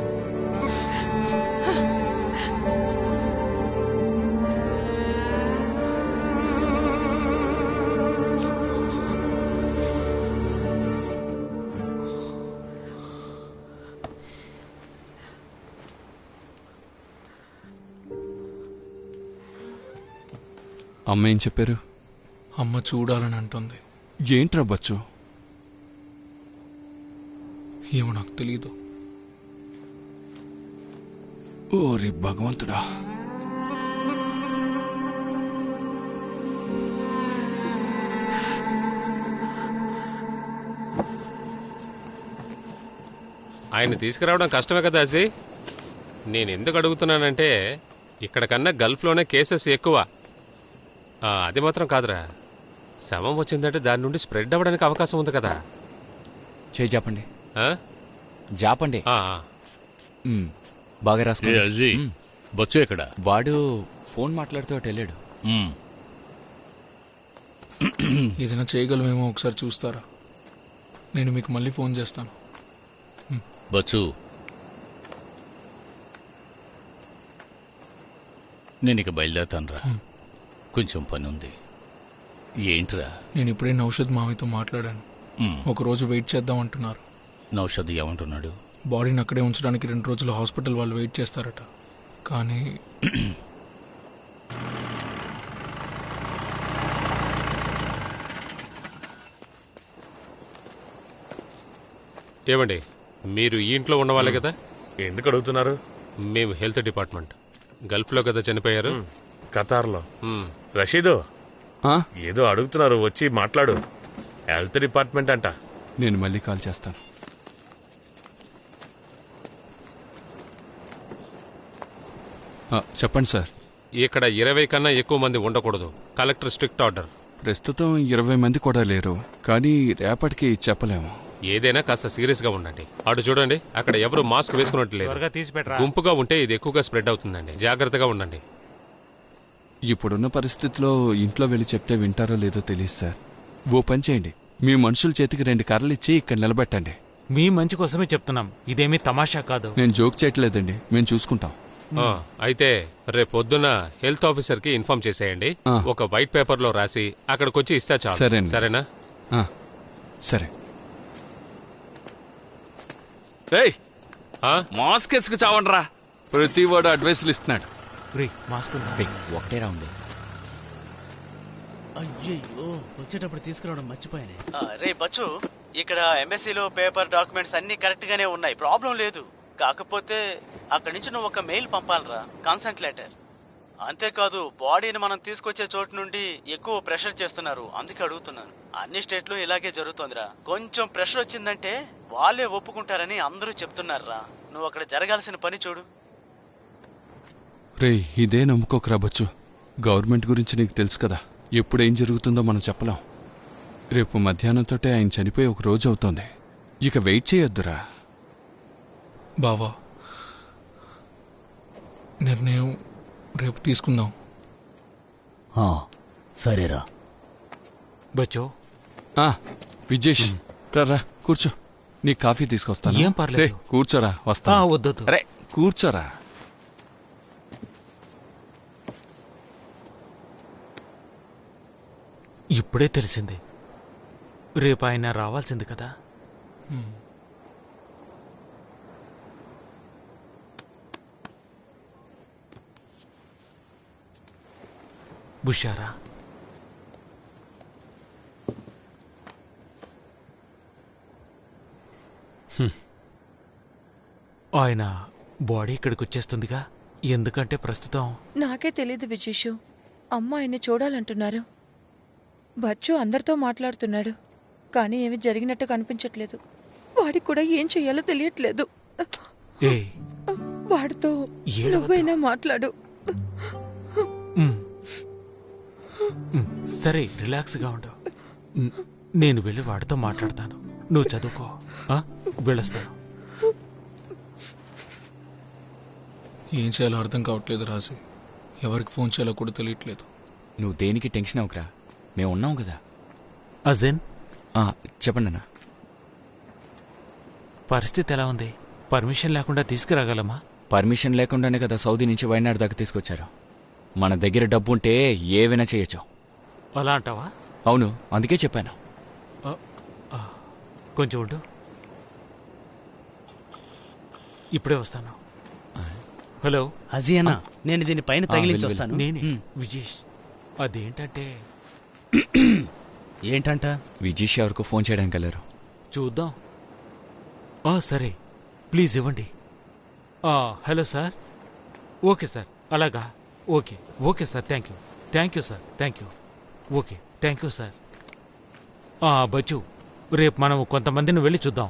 అమ్మ ఏం చెప్పారు? అమ్మ చూడాలని అంటుంది. ఏంట్రా బచ్చు? ఏమో నాకు తెలీదు. ఓరి భగవంతుడా. ఆయన తీసుకురావడం కష్టమే కదా అజీ. నేను ఎందుకు అడుగుతున్నానంటే ఇక్కడ కన్నా గల్ఫ్లోనే కేసెస్ ఎక్కువ. అది మాత్రం కాదురా, శవం వచ్చిందంటే దాని నుండి స్ప్రెడ్ అవ్వడానికి అవకాశం ఉంది కదా. చేయి జాపండి. జాపండి. బాగా రాసుకో. బచ్చు ఎక్కడ? వాడు ఫోన్ మాట్లాడుతూ అటు వెళ్ళాడు. ఏదైనా చేయగలమేమో ఒకసారి చూస్తారా? నేను మీకు మళ్ళీ ఫోన్ చేస్తాను. బచ్చు, నేను ఇక బయలుదేరుతానురా. కొంచెం పని ఉంది. ఏంట్రా? నేను ఇప్పుడే నౌషద్ మామయ్యతో మాట్లాడాను. ఒకరోజు వెయిట్ చేద్దాం అంటున్నారు. నౌషద్ ఏమంటున్నాడు? బాడీని అక్కడే ఉంచడానికి 2 రోజులు హాస్పిటల్ వాళ్ళు వెయిట్ చేస్తారట. కానీ ఏమండి, మీరు ఈ ఇంట్లో ఉన్నవాళ్ళే కదా? ఎందుకు అడుగుతున్నారు? మేము హెల్త్ డిపార్ట్మెంట్. గల్ఫ్లో కదా చనిపోయారు? ఖతార్లో. రషీదు, ఏదో అడుగుతున్నారు, వచ్చి మాట్లాడు. హెల్త్ డిపార్ట్మెంట్ అంట. నేను మళ్ళీ కాల్ చేస్తాను. చెప్పండి సార్. ఇక్కడ 20 కన్నా ఎక్కువ మంది ఉండకూడదు. Collector strict order. ప్రస్తుతం 20 మంది కూడా లేరు, కానీ రేపటికి చెప్పలేము. ఏదైనా కాస్త సీరియస్ గా ఉండండి. అటు చూడండి, అక్కడ ఎవరు మాస్క్ వేసుకున్నట్లేదు. గుంపుగా ఉంటే ఇది ఎక్కువగా స్ప్రెడ్ అవుతుందండి. జాగ్రత్తగా ఉండండి. ఇప్పుడున్న పరిస్థితిలో ఇంట్లో వెళ్ళి చెప్తే వింటారో లేదో తెలియదు సార్. ఓ పని చేయండి, మీ మనుషుల చేతికి 2 కర్రలు ఇచ్చి ఇక్కడ నిలబెట్టండి. మీ మంచి కోసమే చెప్తున్నాం, ఇదేమీ తమాషా కాదు. నేను జోక్ చేయట్లేదండి, మేము చూసుకుంటాం. అయితే రేపు పొద్దున హెల్త్ ఆఫీసర్ కి ఇన్ఫార్మ్ చేసేయండి. ఒక వైట్ పేపర్ లో రాసి అక్కడికి వచ్చి ఇస్తా చాలు. సరేనా? సరే. మాస్క్ వేసుకు చావండ్రా. ప్రతి వాడు అడ్వైసులు ఇస్తున్నాడు. మాస్క్ ఒకటేరా ఉంది. అయ్యయ్యో, వచ్చేటప్పుడు తీసుకురావడం మర్చిపోయానే. రే బచ్చు, ఇక్కడ ఎంబసీలో పేపర్ డాక్యుమెంట్స్ అన్ని కరెక్ట్ గానే ఉన్నాయి, ప్రాబ్లం లేదు. కాకపోతే అక్కడి నుంచి నువ్వు ఒక మెయిల్ పంపాలరా, కన్సెంట్ లెటర్. అంతేకాదు, బాడీని మనం తీసుకొచ్చే చోటు నుండి ఎక్కువ ప్రెషర్ చేస్తున్నారు, అందుకే అడుగుతున్నాను. అన్ని స్టేట్లు ఇలాగే జరుగుతోందిరా. కొంచెం ప్రెషర్ వచ్చిందంటే వాళ్ళే ఒప్పుకుంటారని అందరూ చెప్తున్నారా. నువ్వు అక్కడ జరగాల్సిన పని చూడు. రే, ఇదే నమ్ముకోకరా బచ్చు. గవర్నమెంట్ గురించి నీకు తెలుసు కదా, ఎప్పుడేం జరుగుతుందో మనం చెప్పలేం. రేపు మధ్యాహ్నంతోటే ఆయన చనిపోయి 1 రోజు అవుతోంది. ఇక వెయిట్ చేయొద్దురా. బావా, నిర్ణయం రేపు తీసుకుందాం. సరేరా. బచ్చో, విజేష్ రా, కూర్చో. నీ కాఫీ తీసుకొస్తాను. ఏం పర్లేదు. కూర్చోరా, వస్తా. వద్దు. రే, కూర్చోరా. ఇప్పుడే తెలిసింది. రేపు ఆయన రావాల్సింది కదా. బుషారా, ఆయన బాడీ ఇక్కడికి వచ్చేస్తుందిగా. ఎందుకంటే ప్రస్తుతం నాకే తెలీదు విజేషు. అమ్మ ఆయన్ని చూడాలంటున్నారు. బచ్చు అందరితో మాట్లాడుతున్నాడు, కానీ ఏమి జరిగినట్టు కనిపించట్లేదు. వాడికి కూడా ఏం చెయ్యాలో తెలియట్లేదు. వాడితో నువ్వైనా మాట్లాడు. సరే, రిలాక్స్గా ఉండు. నేను వెళ్ళి వాడితో మాట్లాడతాను. నువ్వు చదువుకో. వెళ్ళొస్తాను. ఏం చేయాలో అర్థం కావట్లేదు రాసి. ఎవరికి ఫోన్ చేయాలో కూడా తెలియట్లేదు. నువ్వు దేనికి టెన్షన్ అవ్వకరా, మేము ఉన్నాం కదా. అజన్, చెప్పండి అన్న. పరిస్థితి ఎలా ఉంది? పర్మిషన్ లేకుండా తీసుకురాగలమా? పర్మిషన్ లేకుండానే కదా సౌదీ నుంచి వైనాడు దాకా తీసుకొచ్చారు. మన దగ్గర డబ్బు ఉంటే ఏవైనా చేయొచ్చు. అలా అంటావా? అవును, అందుకే చెప్పాను. కొంచెం ఉండు, ఇప్పుడే వస్తాను. హలో అజియనా, నేను దీని పైన తగిలించి వస్తాను. నేనే విజేష్. అదేంటంటే ఏంటంట? విజేష్ ఎవరికో ఫోన్ చేయడానికి వెళ్ళారు. చూద్దాం. సరే, ప్లీజ్ ఇవ్వండి. Hello sir. ఓకే సార్, అలాగా. Okay sir, thank you sir, okay, thank you sir. Bachchu, రేపు మనం కొంతమందిని వెళ్ళి చూద్దాం.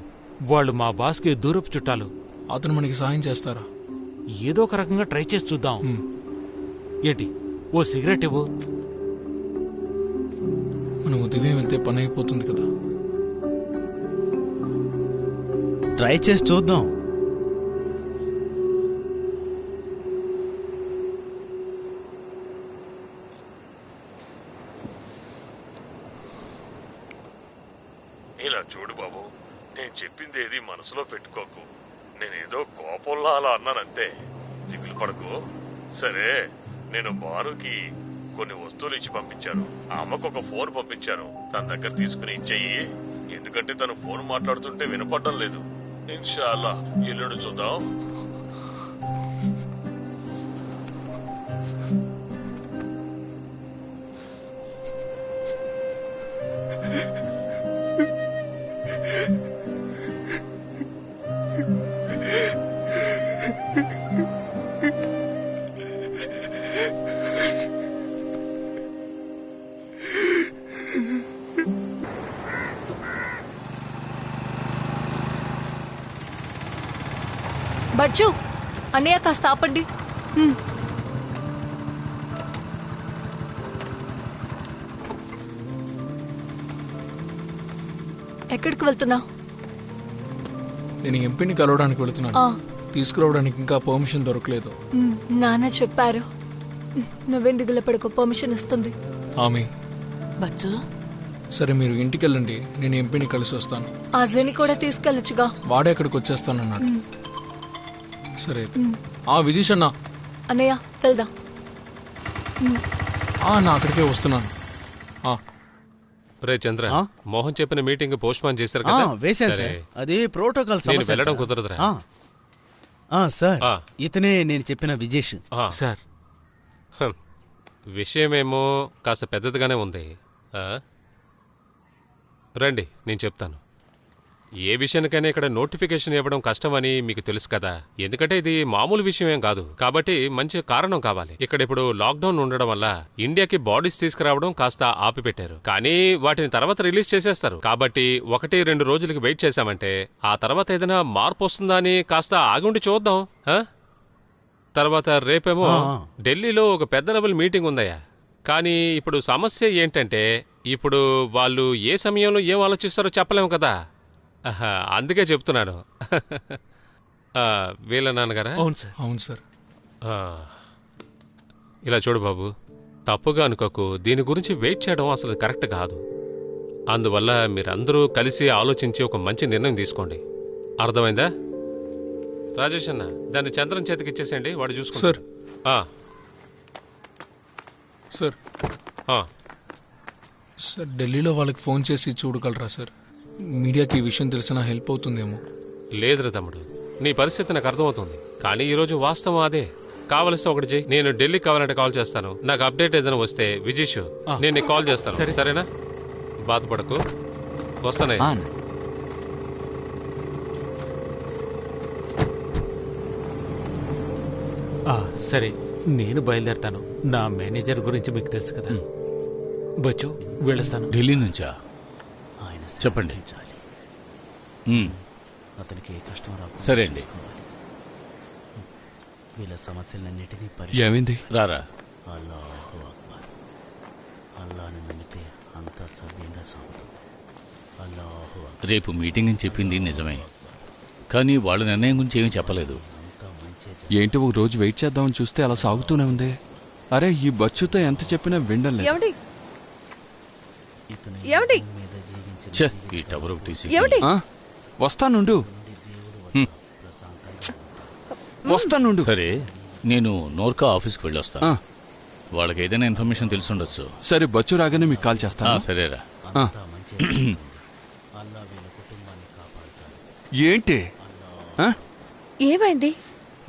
వాళ్ళు మా బాస్కి దూరపు చుట్టాలు. అతను మనకి సాయం చేస్తారా? ఏదో ఒక రకంగా ట్రై చేసి చూద్దాం. ఏంటి, ఓ సిగరెట్ ఇవ్వు. మనం ఉదయం వెళ్తే పని అయిపోతుంది కదా. ట్రై చేసి చూద్దాం. ఇలా చూడు బాబు, నేను చెప్పింది ఏది మనసులో పెట్టుకోకు. నేనేదో కోపంలో అలా అన్నానంతే, దిగులు పడకు. సరే, నేను బారుకి కొన్ని వస్తువులు ఇచ్చి పంపించాను. ఆ అమ్మకు ఒక ఫోన్ పంపించాను, తన దగ్గర తీసుకుని ఇచ్చేయి. ఎందుకంటే తను ఫోన్ మాట్లాడుతుంటే వినపడడం లేదు. ఇన్షాల్లా ఎల్లుండి చూద్దాం. బజ్జు అన్నయ్య కాస్త ఆపండి. ఎక్కడికి వెళ్తున్నావు? నేను ఎంపీని కలవడానికి వెళుతున్నాను. తీసుకురావడానికి ఇంకా పర్మిషన్ దొరకలేదు. నాన్న చెప్పారు. నువ్వేం దిగులు పడుకో, పర్మిషన్ వస్తుంది. ఆమె బచ్చు, సరే మీరు ఇంటికి వెళ్ళండి, నేను ఎంపీని కలిసి వస్తాను. అజయని కూడా తీసుకెళ్ళొచ్చుగా. వాడే అక్కడికి వచ్చేస్తానన్నాడు. సరే విజీష్ అన్న. అన్నయ్య వెళ్దాం. నా అక్కడికే వస్తున్నాను. రే చంద్ర, మోహన్ చెప్పిన మీటింగ్ పోస్ట్ పోన్ చేశారు కదా? వేశాను సార్, అది ప్రోటోకాల్. నేను వెళ్ళడం కుదరదురా. సార్, ఇతనే నేను చెప్పిన విజేష్ సార్. విషయమేమో కాస్త పెద్దదిగానే ఉంది. రండి, నేను చెప్తాను. ఏ విషయానికైనా ఇక్కడ నోటిఫికేషన్ ఇవ్వడం కష్టమని మీకు తెలుసు కదా, ఎందుకంటే ఇది మామూలు విషయమేం కాదు. కాబట్టి మంచి కారణం కావాలి. ఇక్కడ ఇప్పుడు లాక్డౌన్ ఉండడం వల్ల ఇండియాకి బాడీస్ తీసుకురావడం కాస్త ఆపిపెట్టారు, కానీ వాటిని తర్వాత రిలీజ్ చేసేస్తారు. కాబట్టి 1-2 రోజులకి వెయిట్ చేశామంటే ఆ తర్వాత ఏదైనా మార్పు వస్తుందా అని కాస్త ఆగుండి చూద్దాం. తర్వాత రేపేమో ఢిల్లీలో ఒక పెద్ద లెవెల్ మీటింగ్ ఉందయ్యా. కానీ ఇప్పుడు సమస్య ఏంటంటే, ఇప్పుడు వాళ్ళు ఏ సమయంలో ఏం ఆలోచిస్తారో చెప్పలేము కదా. అందుకే చెప్తున్నాను. వీళ్ళ నాన్నగారా? అవును సార్. అవును సార్. ఇలా చూడు బాబు, తప్పుగా అనుకోకు. దీని గురించి వెయిట్ చేయడం అసలు కరెక్ట్ కాదు. అందువల్ల మీరందరూ కలిసి ఆలోచించి ఒక మంచి నిర్ణయం తీసుకోండి. అర్థమైందా? రాజేష్ అన్న, దాన్ని చంద్రం చేతికి ఇచ్చేసేయండి, వాడు చూసుకో. సార్ సార్ సార్ ఢిల్లీలో వాళ్ళకి ఫోన్ చేసి చూడగలరా సార్? మీడియాకి ఈ విషయం తెలిసినా హెల్ప్ అవుతుందేమో. లేదురా తమ్ముడు, నీ పరిస్థితి నాకు అర్థమవుతుంది, కానీ ఈరోజు వాస్తవం అదే. కావలసి ఒకటి చెయ్యి, నేను ఢిల్లీకి కావాలంటే కాల్ చేస్తాను. నాకు అప్డేట్ ఏదైనా వస్తే విజీష్ నేను నీకు కాల్ చేస్తాను. సరేనా? బాధపడకు, వస్తానే. సరే, నేను బయలుదేరతాను. నా మేనేజర్ గురించి మీకు తెలుసు కదా. బచ్చు, వెళ్ళొస్తాను. ఢిల్లీ నుంచా? చెప్పండి. అతనికి ఏ కష్టం రాకుండా సరే అండి. వీళ్ళ సమస్యలన్నిటినీ ఏమైంది? రారా. అల్లాహు అక్బర్. అల్లాహ్ని నమ్మితే అంతా సవ్యంగా సాగుతుంది. అల్లాహు అక్బర్. రేపు మీటింగ్ అని చెప్పింది నిజమే, కానీ వాళ్ళ నిర్ణయం గురించి ఏమీ చెప్పలేదు. ఏంటి, ఒక రోజు వెయిట్ చేద్దామని చూస్తే అలా సాగుతూనే ఉంది. అరే, ఈ బచ్చుతో ఎంత చెప్పినా వినడం లేదు. ఈ టవర్ ఒకటి వస్తానుండు. సరే, నేను నోర్కా ఆఫీస్కి వెళ్ళొస్తాను. వాళ్ళకి ఏదైనా ఇన్ఫర్మేషన్ తెలుసుండొచ్చు. సరే, బచ్చు రాగానే మీకు కాల్ చేస్తాను. సరేరా. ఏంటి ఏమైంది?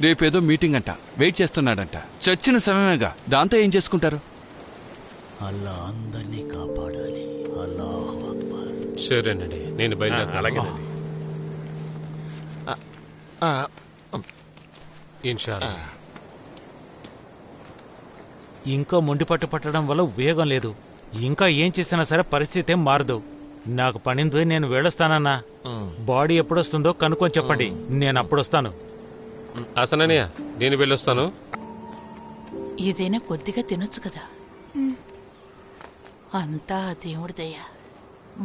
రేపేదో మీటింగ్ అంట, వెయిట్ చేస్తున్నాడంట. చచ్చిన సమయమేగా, దాంతో ఏం చేసుకుంటారు? అల్లా అందరినీ కాపాడాలి. అల్లాహు అక్బర్. సరేనండి, నేను బయలుదేరుతాను. అలాగేనండి. ఇన్షాల్లా. ఇంకా మొండిపట్టు పట్టడం వల్ల ఉపయోగం లేదు. ఇంకా ఏం చేసినా సరే పరిస్థితి ఏం మారదు. నాకు పనింది, నేను వెళ్ళొస్తానన్నా. బాడీ ఎప్పుడొస్తుందో కనుక్కొని చెప్పండి, నేను అప్పుడొస్తాను. అసనయ్య, నేను వెళ్ళొస్తాను. ఏదైనా కొద్దిగా తినొచ్చు కదా. అంతా దేవుడిదయ్యా,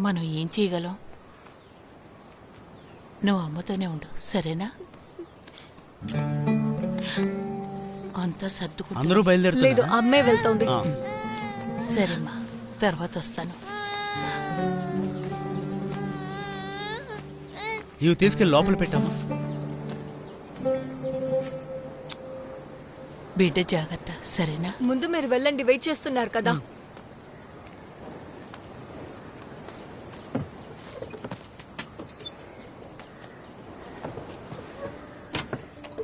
మనం ఏం చేయగలం? నువ్వు అమ్మతోనే ఉండు, సరేనా? అంతా సర్దుకుంటూ. అందరూ బయలుదేరుతారు. లేదు, అమ్మే వెళ్తోంది. సరేమ్మా, తర్వాత వస్తాను. ఇవి తీసుకెళ్లి లోపల పెట్టామా. బిడ్డ జాగ్రత్త, సరేనా? ముందు మీరు వెళ్ళండి, వెయిట్ చేస్తున్నారు కదా.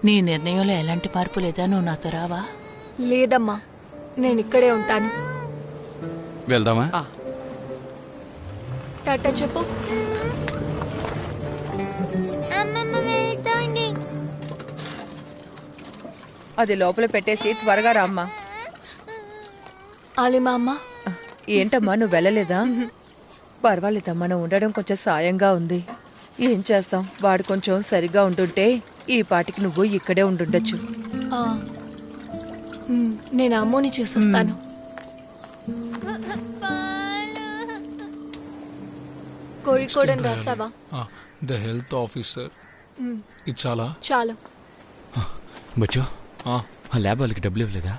నీ నిర్ణయంలో ఎలాంటి మార్పు లేదా? నువ్వు నాతో రావా? లేదమ్మా, నేను ఇక్కడే ఉంటాను. వెళ్దామా? టాటా చెప్పు. అమ్మమ్మ వెళ్తోంది. అది లోపల పెట్టేసి త్వరగా రామ్మా. ఆలిమా అమ్మ. ఏంటమ్మా నువ్వు వెళ్ళలేదా? పర్వాలేదమ్మా, నువ్వు ఉండడం కొంచెం సాయంగా ఉంది. ఏం చేస్తాం, వాడు కొంచెం సరిగ్గా ఉంటుంటే ఈ పాటికి నువ్వు ఇక్కడే ఉండుండొచ్చు. నేను అమ్మోని చూసొస్తాను. కోడికోడని రాసావా? The health officer. ఇది చాలా చాలు. బచ్చో, ఆ ల్యాబ్ వాళ్ళకి డబ్బులు ఇవ్వలేదా?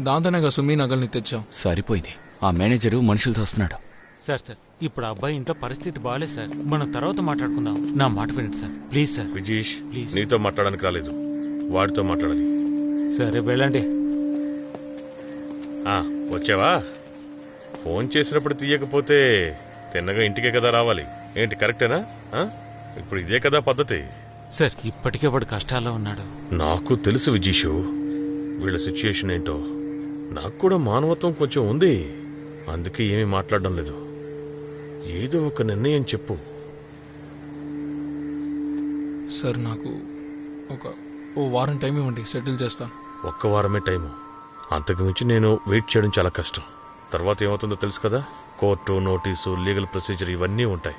దాంతోనే సుమీ నగల్ని తెచ్చాం. సరిపోయింది. ఆ మేనేజరు మనుషులతో వస్తున్నాడు. సార్ ఇప్పుడు అబ్బాయి ఇంట్లో పరిస్థితి బాగాలేదు సార్. మనం తర్వాత మాట్లాడుకుందాం. నా మాట వినండి సార్, ప్లీజ్ సార్. విజీష్, నీతో మాట్లాడడానికి రాలేదు, వాడితో మాట్లాడాలి. సరే వెళ్ళండి. వచ్చావా? ఫోన్ చేసినప్పుడు తీయకపోతే తిన్నగా ఇంటికే కదా రావాలి. ఏంటి, కరెక్టేనా? ఇప్పుడు ఇదే కదా పద్ధతి. సార్ ఇప్పటికే వాడు కష్టాల్లో ఉన్నాడు. నాకు తెలుసు విజీషు, వీళ్ళ సిచ్యుయేషన్ ఏంటో. నాకు కూడా మానవత్వం కొంచెం ఉంది, అందుకే ఏమీ మాట్లాడడం లేదు. ఏదో ఒక నిర్ణయం చెప్పు. సార్ నాకు ఓ వారం టైం ఇవ్వండి, సెటిల్ చేస్తాను. ఒక్క వారమే టైము, అంతకుమించి నేను వెయిట్ చేయడం చాలా కష్టం. తర్వాత ఏమవుతుందో తెలుసు కదా, కోర్టు, నోటీసు, లీగల్ ప్రొసీజర్ ఇవన్నీ ఉంటాయి.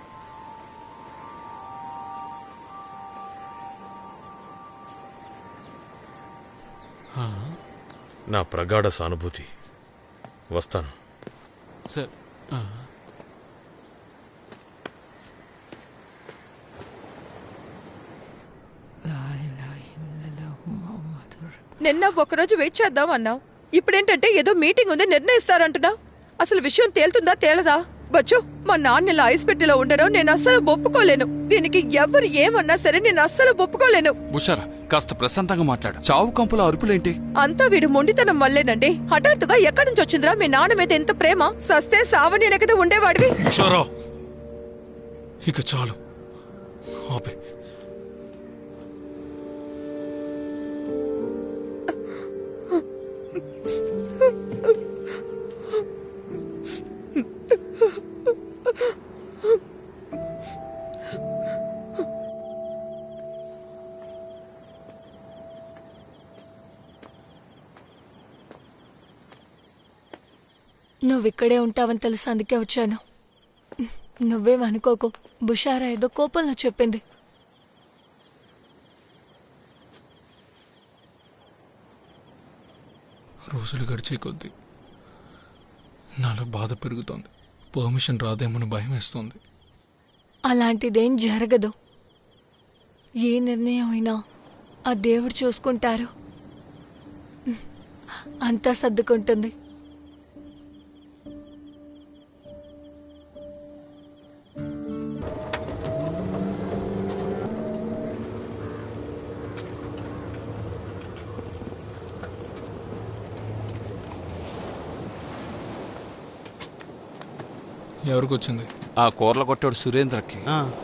నా ప్రగాఢ సానుభూతి. వస్తాను సార్. నిన్న ఒకరోజు వెయిట్ చేద్దాం అన్నావు, ఇప్పుడేంటంటే ఏదో మీటింగ్ ఉంది నిర్ణయిస్తారంటున్నావు. అసలు విషయం తేలుతుందా తేలదా? బచ్చు, మా నాన్న ఇలా ఐస్ పెట్టిలో ఉండడం నేను అస్సలు ఒప్పుకోలేను. దీనికి ఎవరు ఏమన్నా సరే నేను అస్సలు ఒప్పుకోలేను. బుషారా, కాస్త ప్రశాంతంగా మాట్లాడు. చావు కంపుల అరుపులేంటి? అంతా వీడు మొండితనం వల్లేనండి. హఠాత్తుగా ఎక్కడి నుంచి వచ్చిందిరా మీ నాన్న మీద ఎంత ప్రేమ? సస్తే సావని లెక్కతో ఉండేవాడివి. ఇక చాలు, ఆపే. నువ్విక్కడే ఉంటావని తెలుసు, అందుకే వచ్చాను. నువ్వేమనుకోకు, బుషారా ఏదో కోపంలో చెప్పింది. రోజులు గడిచే కొద్దీ నాలో బాధ పెరుగుతోంది. పర్మిషన్ రాదేమని భయం వేస్తోంది. అలాంటిదేం జరగదు. ఏ నిర్ణయం అయినా ఆ దేవుడు చూసుకుంటారు. అంతా సర్దుకుంటుంది. ఎవరికి వచ్చింది? ఆ కూరల కొట్టాడు సురేంద్రకి.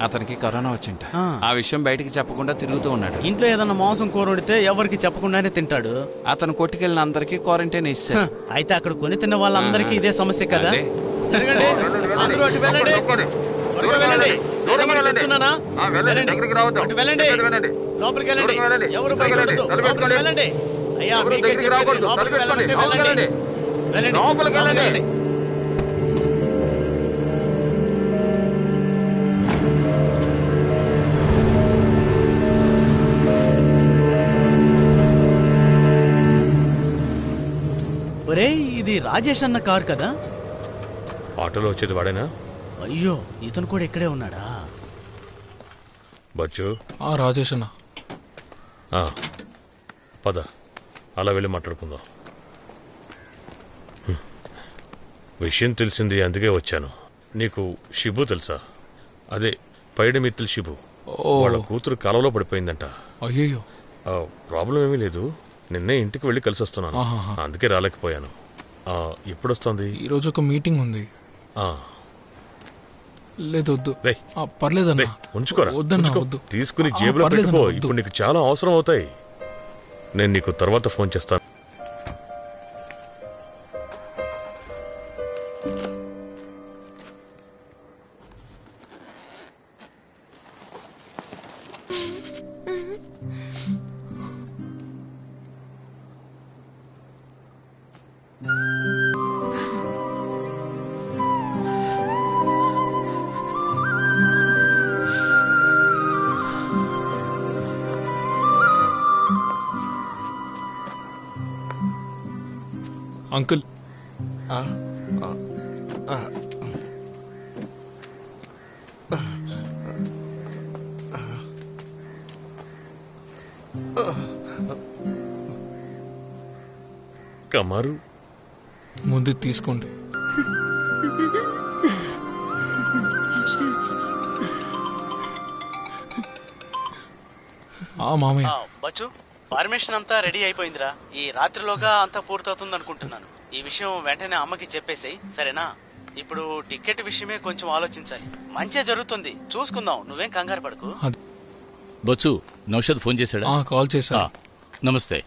అతనికి కరోనా వచ్చింట. ఆ విషయం బయటికి చెప్పకుండా తిరుగుతూ ఉన్నాడు. ఇంట్లో ఏదన్నా మాంసం కూర వండితే ఎవరికి చెప్పకుండానే తింటాడు. అతను కొట్టుకెళ్ళిన అందరికీ క్వారంటైన్ ఇస్తారు. అయితే అక్కడ కొని తిన్న వాళ్ళందరికీ ఇదే సమస్య కదా. జరగండి, అందరూ అటు వెళ్ళండి, త్వరగా వెళ్ళండి. నేనేమని చెప్తున్నానా? వెళ్ళండి, అటు వెళ్ళండి, లోపలికి వెళ్ళండి, ఎవరు బయట ఉండొద్దు, లోపలికి వెళ్ళండి. అయ్యా మీకే చెప్పేది, లోపలికి వెళ్ళండి, వెళ్ళండి, లోపలికి వెళ్ళండి. ఒరే, ఇది రాజేష్ అన్న కార్ కదా? ఆటోలో వచ్చేది వాడేనా? అయ్యో, ఇతను కూడా ఇక్కడే ఉన్నాడా? బచ్చు, రాజేష్ అన్న. పద, అలా వెళ్ళి మాట్లాడుకుందాం. విషయం తెలిసింది, అందుకే వచ్చాను. నీకు షిబు తెలుసా? అదే పైడి మిత్తుల్ షిబు. వాళ్ళ కూతురు కాలంలో పడిపోయిందంట. అయ్యయ్యో. ప్రాబ్లం ఏమీ లేదు, నిన్నే ఇంటికి వెళ్ళి కలిసి వస్తున్నాను, అందుకే రాలేకపోయాను. ఎప్పుడు వస్తుంది? ఈరోజు ఒక మీటింగ్ ఉంది. లేదు వద్దు. పర్లేదన్నా, ఉంచుకోరా, వద్దన్నా, వద్దు. తీసుకుని జేబులో పెట్టుకో, ఇప్పుడు నీకు చాలా అవసరం అవుతాయి. నేను నీకు తర్వాత ఫోన్ చేస్తాను. అంకుల్, కమారు ముందు తీసుకోండి. మామయ్య, బచ్చు, పర్మిషన్ అంతా రెడీ అయిపోయిందిరా. ఈ రాత్రిలోగా అంతా పూర్తవుతుంది అనుకుంటున్నాను. ఈ విషయం వెంటనే అమ్మకి చెప్పేసాయి, సరేనా? ఇప్పుడు టికెట్ విషయమే కొంచెం ఆలోచించాలి. మంచిగా జరుగుతుంది, చూసుకుందాం, నువ్వేం కంగారు పడకు. బచ్చు, నౌషద్ ఫోన్ చేశాడా? కాల్ చేశా. నమస్తే.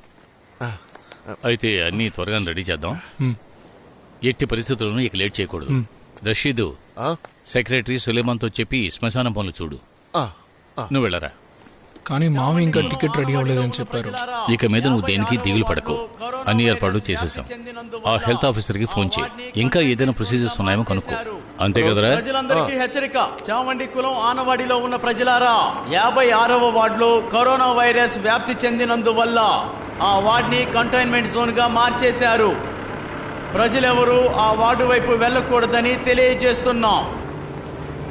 అయితే అన్నీ త్వరగా రెడీ చేద్దాం. ఎట్టి పరిస్థితుల్లోనూ ఇక లేట్ చేయకూడదు. రషీదు, సెక్రటరీ సులేమాన్తో చెప్పి శ్మశానం పనులు చూడు. నువ్వు వెళ్ళరా. కానీ మామ ఇంకా టికెట్ రెడీ అవ్వలేదని చెప్పారు. ఇక మీద నువ్వు దేనికి దిగులు పడకు, అన్ని ఏర్పాట్లు చేసేసాం. ఆ హెల్త్ ఆఫీసర్ కి ఫోన్ చేయి, ఇంకా ఏదైనా ప్రొసీజర్స్ ఉన్నాయేమో కనుక్కో. అంతే కదరా? ప్రజలందరికీ హెచ్చరిక. చామండి కులం ఆనవాడిలో ఉన్న ప్రజలారా, 56వ వార్డులో కరోనా వైరస్ వ్యాప్తి చెందినందువల్ల ఆ వార్డుని కంటైన్మెంట్ జోన్ గా మార్చేశారు. ప్రజలెవరూ ఆ వార్డు వైపు వెళ్ళకూడదని తెలియజేస్తున్నాం.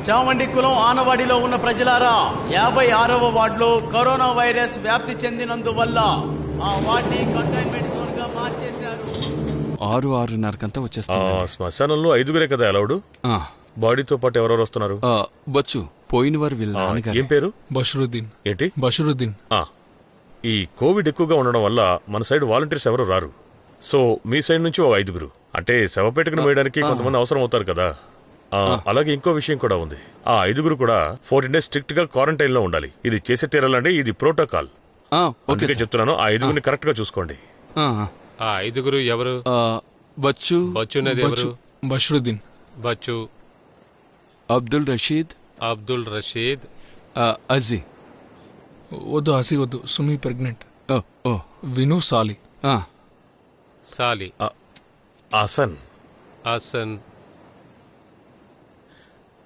చామండి కులం ఆనవాడిలో ఉన్న ప్రజలారా, 56వ వార్డులో కరోనా వైరస్ వ్యాప్తి చెందినందువల్ల ఆ వార్డుని కంటైన్మెంట్ జోన్ గా మార్చేశారు. 6:30కంతా వచ్చేస్తాం. శ్మశానంలో 5గురే కదా అలౌడ్? బాడీతో పాటు ఎవరెవరు వస్తున్నారు? బచ్చు, పోయిన వారు వీళ్ళ నాన్నగారు. ఏం పేరు? బషరుద్దీన్. ఏంటి? బషరుద్దీన్. ఈ కోవిడ్ ఎక్కువగా ఉండడం వల్ల మన సైడ్ వాలంటీర్స్ ఎవరు రారు. సో మీ సైడ్ నుంచి 5గురు, అంటే శవపేటకును వేయడానికి కొంతమంది అవసరం అవుతారు కదా. అలాగే ఇంకో విషయం కూడా ఉంది. ఆ 5గురు కూడా 14 days స్ట్రిక్ట్ గా క్వారంటైన్ లో ఉండాలి. ఇది చేసే తీరాలంటే ఇది ప్రోటోకాల్. అందుకే చెప్తున్నాను, ఆ 5గురిని కరెక్ట్ గా చూసుకోండి. ఆ 5గురు ఎవరు? బచ్చు, బచ్చునేది ఎవరు? బషరుద్దీన్. బచ్చు, అబ్దుల్ రషీద్, అబ్దుల్ రషీద్, అజీ. వద్దు, అజీ వద్దు, సుమి ప్రెగ్నెంట్. విను, సాలి. సాలి, ఆసన్. ఆసన్.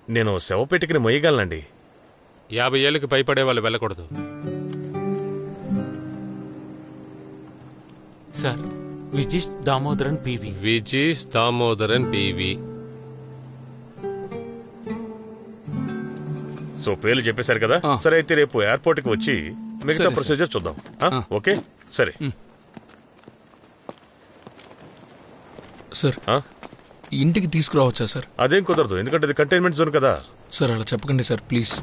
నేను శవపేటకిని మొయ్యగలనండి. 50 ఏళ్ళకి పైపడే వాళ్ళు వెళ్ళకూడదు. Sir, Vijeesh Damodaran PV. Vijeesh Damodaran PV. So పేర్లు చెప్పేశారు కదా. సరే, అయితే రేపు ఎయిర్పోర్ట్ కి వచ్చి మిగతా ప్రొసీజర్ చూద్దాం. ఓకే, సరే. సార్, ఇంటికి తీసుకురావచ్చా సార్? అదేం కుదరదు, ఎందుకంటే అది కంటైన్మెంట్ జోన్ కదా. సార్, అలా చెప్పకండి సార్, ప్లీజ్.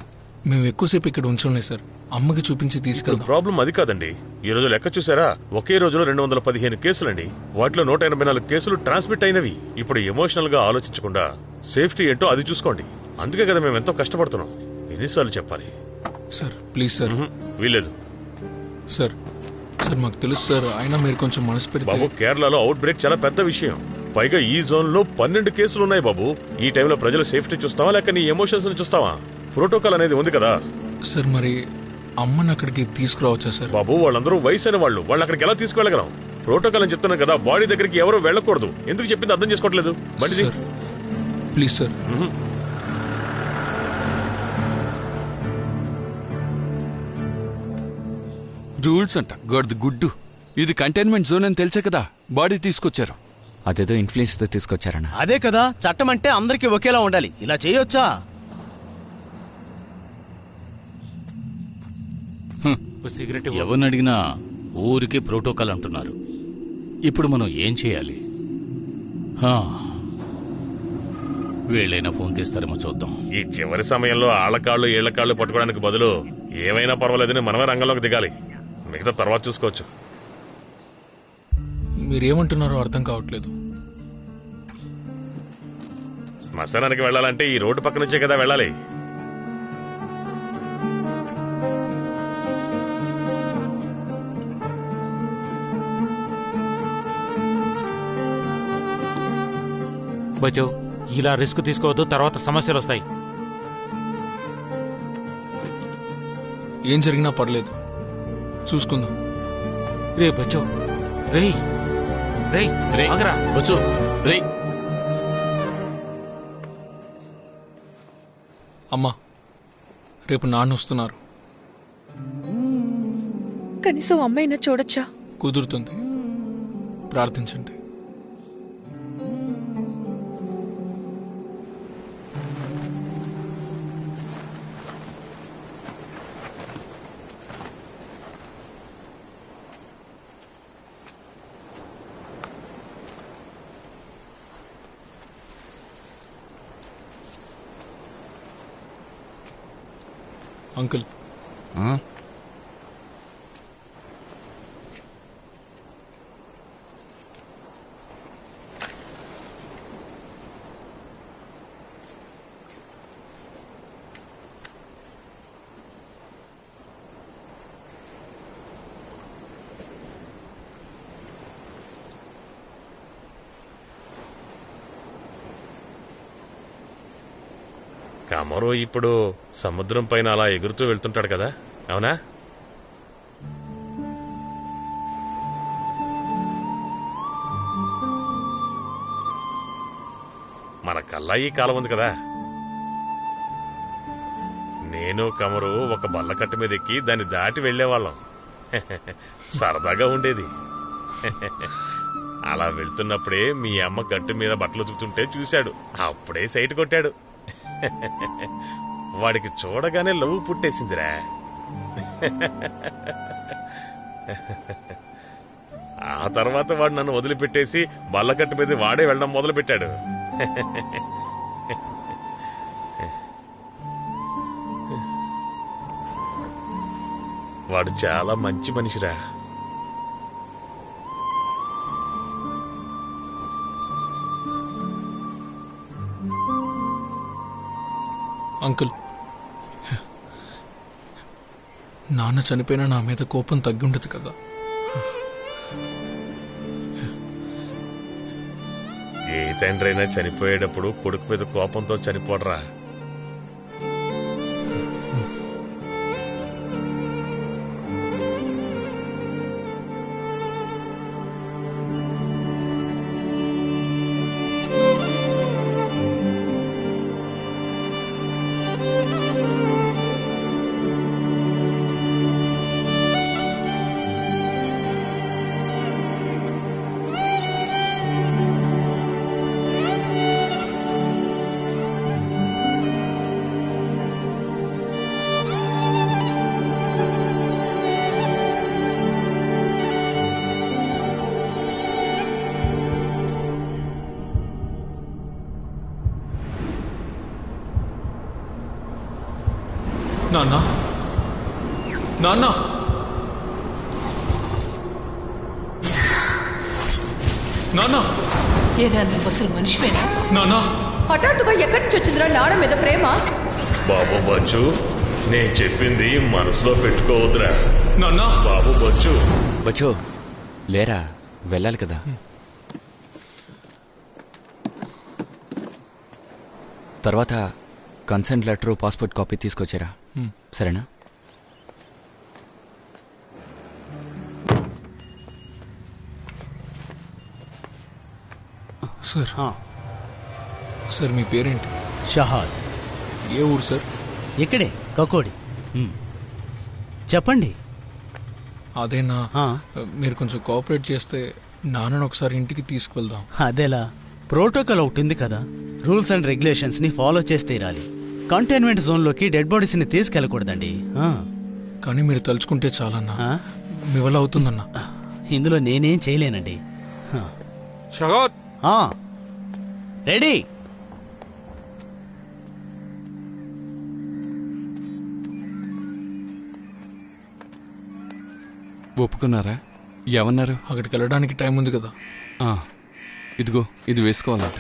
మేము ఎక్కువసేపు ఇక్కడ ఉంచండి సార్, అమ్మకి చూపించి తీసుకెళ్తాం. ప్రాబ్లం అది కాదండి. ఈ రోజు లెక్క చూసారా? ఒకే రోజులో 215 కేసులండి. వాటిలో 184 కేసులు ట్రాన్స్మిట్ అయినవి. ఇప్పుడు ఎమోషనల్ గా ఆలోచించకుండా సేఫ్టీ ఏంటో అది చూసుకోండి. అందుకే కదా మేము ఎంతో కష్టపడుతున్నాం. ఎన్నిసార్లు చెప్పాలి? Sir, please sir. వీలేదు సార్. సార్, మాకు తెలుసు సార్, అయినా మీరు కొంచెం మనసు పెడితే. బాబు, కేరళలో అవుట్ బ్రేక్ చాలా పెద్ద విషయం. పైగా ఈ జోన్ లో 12 కేసులు ఉన్నాయి బాబు. ఈ టైంలో ప్రజల సేఫ్టీ చూస్తావా లేక నీ ఎమోషన్స్ ని చూస్తావా? ప్రోటోకాల్ అనేది ఉంది కదా. సార్, మరి అమ్మని అక్కడికి తీసుకురావచ్చా సార్? బాబు, వాళ్ళందరూ వయసైన వాళ్ళు అక్కడికి ఎలా తీసుకువెళ్ళగలం? ప్రోటోకాల్ అని చెప్తున్నాను కదా, బాడీ దగ్గరికి ఎవరు వెళ్ళకూడదు. ఎందుకు చెప్పింది అర్థం చేసుకోవట్లేదు? Please sir. రూల్స్ అంట గొడ్డు గుడ్డు. ఇది కంటైన్మెంట్ జోన్ అని తెలిసే కదా బాడీ తీసుకొచ్చారు. అదేదో ఇన్ఫ్లుయెన్స్ తో తీసుకొచ్చారన్న. అదే కదా, చట్టం అంటే అందరికీ ఒకేలా ఉండాలి. ఇలా చేయొచ్చా? ఎవరిని అడిగినా ఊరికి ప్రోటోకాల్ అంటున్నారు. ఇప్పుడు మనం ఏం చేయాలి? వీళ్ళైనా ఫోన్ తీస్తారేమో చూద్దాం. ఈ చివరి సమయంలో ఆళ్ళకాళ్ళు ఈళ్ళకాళ్ళు పట్టుకోవడానికి బదులు ఏమైనా పర్వాలేదని మనమే రంగంలోకి దిగాలి. మిగతా తర్వాత చూసుకోవచ్చు. మీరేమంటున్నారో అర్థం కావట్లేదు. శ్మశానానికి వెళ్ళాలంటే ఈ రోడ్డు పక్క నుంచే కదా వెళ్ళాలి. బచ్చో, ఇలా రిస్క్ తీసుకోవద్దు, తర్వాత సమస్యలు వస్తాయి. ఏం జరిగినా పర్లేదు, చూసుకుందాం. రే బచ్చో, రేయ్ రేయ్ రే ఆగరా బచ్చు, రే. అమ్మా, రేపు నాన్న వస్తున్నారు. కనీసం అమ్మాయినా చూడొచ్చా? కుదురుతుంది, ప్రార్థించండి. అంకుల్, కమరు ఇప్పుడు సముద్రం పైన అలా ఎగురుతూ వెళ్తుంటాడు కదా, అవునా? మన కల్లా ఈ కాలం ఉంది కదా. నేను కమరు ఒక బల్లకట్టు మీద ఎక్కి దాన్ని దాటి వెళ్లేవాళ్ళం. సరదాగా ఉండేది. అలా వెళ్తున్నప్పుడే మీ అమ్మ గట్టు మీద బట్టలు ఉతుకుతుంటే చూశాడు. అప్పుడే సైట్ కొట్టాడు. వాడికి చూడగానే లవ్ పుట్టేసిందిరా. ఆ తర్వాత వాడు నన్ను వదిలిపెట్టేసి బల్లకట్టు మీద వాడే వెళ్ళడం మొదలు పెట్టాడు. వాడు చాలా మంచి మనిషిరా. అంకుల్, నాన్న చనిపోయినా నా మీద కోపం తగ్గి ఉండదు కదా. ఏ తండ్రి అయినా చనిపోయేటప్పుడు కొడుకు మీద కోపంతో చనిపోడరా. నాన్న, నాన్న, నాన్న, ఏరా నువ్వు అసలు మనిషివేనా? నాన్న, హఠాత్తుగా ఎక్కడి నుంచి వచ్చిందిరా నాన్న మీద ప్రేమ? బాబు బచ్చు, నేను చెప్పింది మనసులో పెట్టుకోవద్దురా. నాన్న, బాబు బచ్చు. బచ్చో, లేరా, వెళ్ళాలి కదా. తర్వాత కన్సెంట్ లెటరు, పాస్పోర్ట్ కాపీ తీసుకొచ్చారా? సరేనా? సార్, సార్ మీ పేరేంటి? షహాద్. ఏ ఊరు సార్? ఇక్కడే కకోడి. చెప్పండి. అదేనా, మీరు కొంచెం కోఆపరేట్ చేస్తే నాన్నను ఒకసారి ఇంటికి తీసుకువెళ్దాం. అదేలా, ప్రోటోకాల్ ఒకటి ఉంది కదా, రూల్స్ అండ్ రెగ్యులేషన్స్ ని ఫాలో చేసి తీరాలి. కంటైన్మెంట్ జోన్లోకి డెడ్ బాడీస్ ని తీసుకెళ్ళకూడదండి. కానీ మీరు తలుచుకుంటే చాలన్నా, మీ వల్ల అవుతుందన్నా. ఇందులో నేనేం చేయలేనండి. రెడీ. ఒప్పుకున్నారా? ఏమన్నారు? అక్కడికి వెళ్ళడానికి టైం ఉంది కదా. ఇదిగో ఇది వేసుకోవాలంట.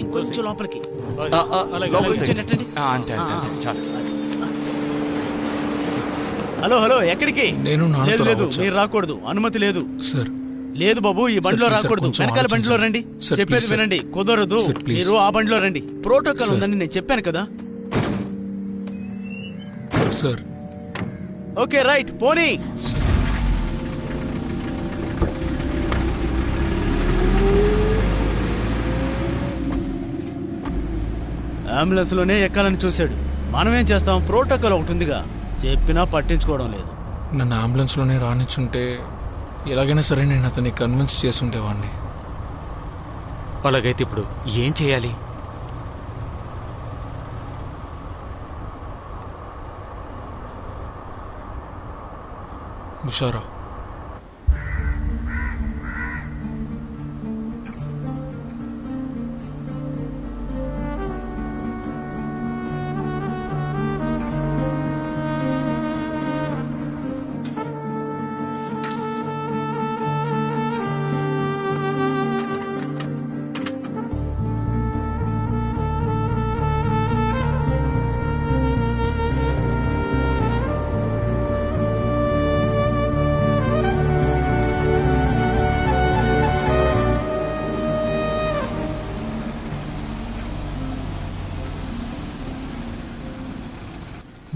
ఇంకొంచెం లోపలికి. హలో హలో, ఎక్కడికి? నేను లేదు లేదు, మీరు రాకూడదు, అనుమతి లేదు సార్. లేదు బాబు, ఈ బండిలో రాకూడదు, వెనకాల బండిలో రండి. చెప్పేది వినండి, కుదరదు, మీరు ఆ బండిలో రండి. ప్రోటోకాల్ ఉందని నేను చెప్పాను కదా సార్. ఓకే రైట్, పోనీ. అంబులెన్స్ లోనే ఎక్కాలని చూశాడు. మనమేం చేస్తాం, ప్రోటోకాల్ ఒకటి ఉందిగా, చెప్పినా పట్టించుకోవడం లేదు. నన్ను అంబులెన్స్ లోనే రానిచ్చుంటే ఎలాగైనా సరే నేను అతన్ని కన్విన్స్ చేసి ఉండేవాడిని. అలాగైతే ఇప్పుడు ఏం చేయాలి? హుషారా,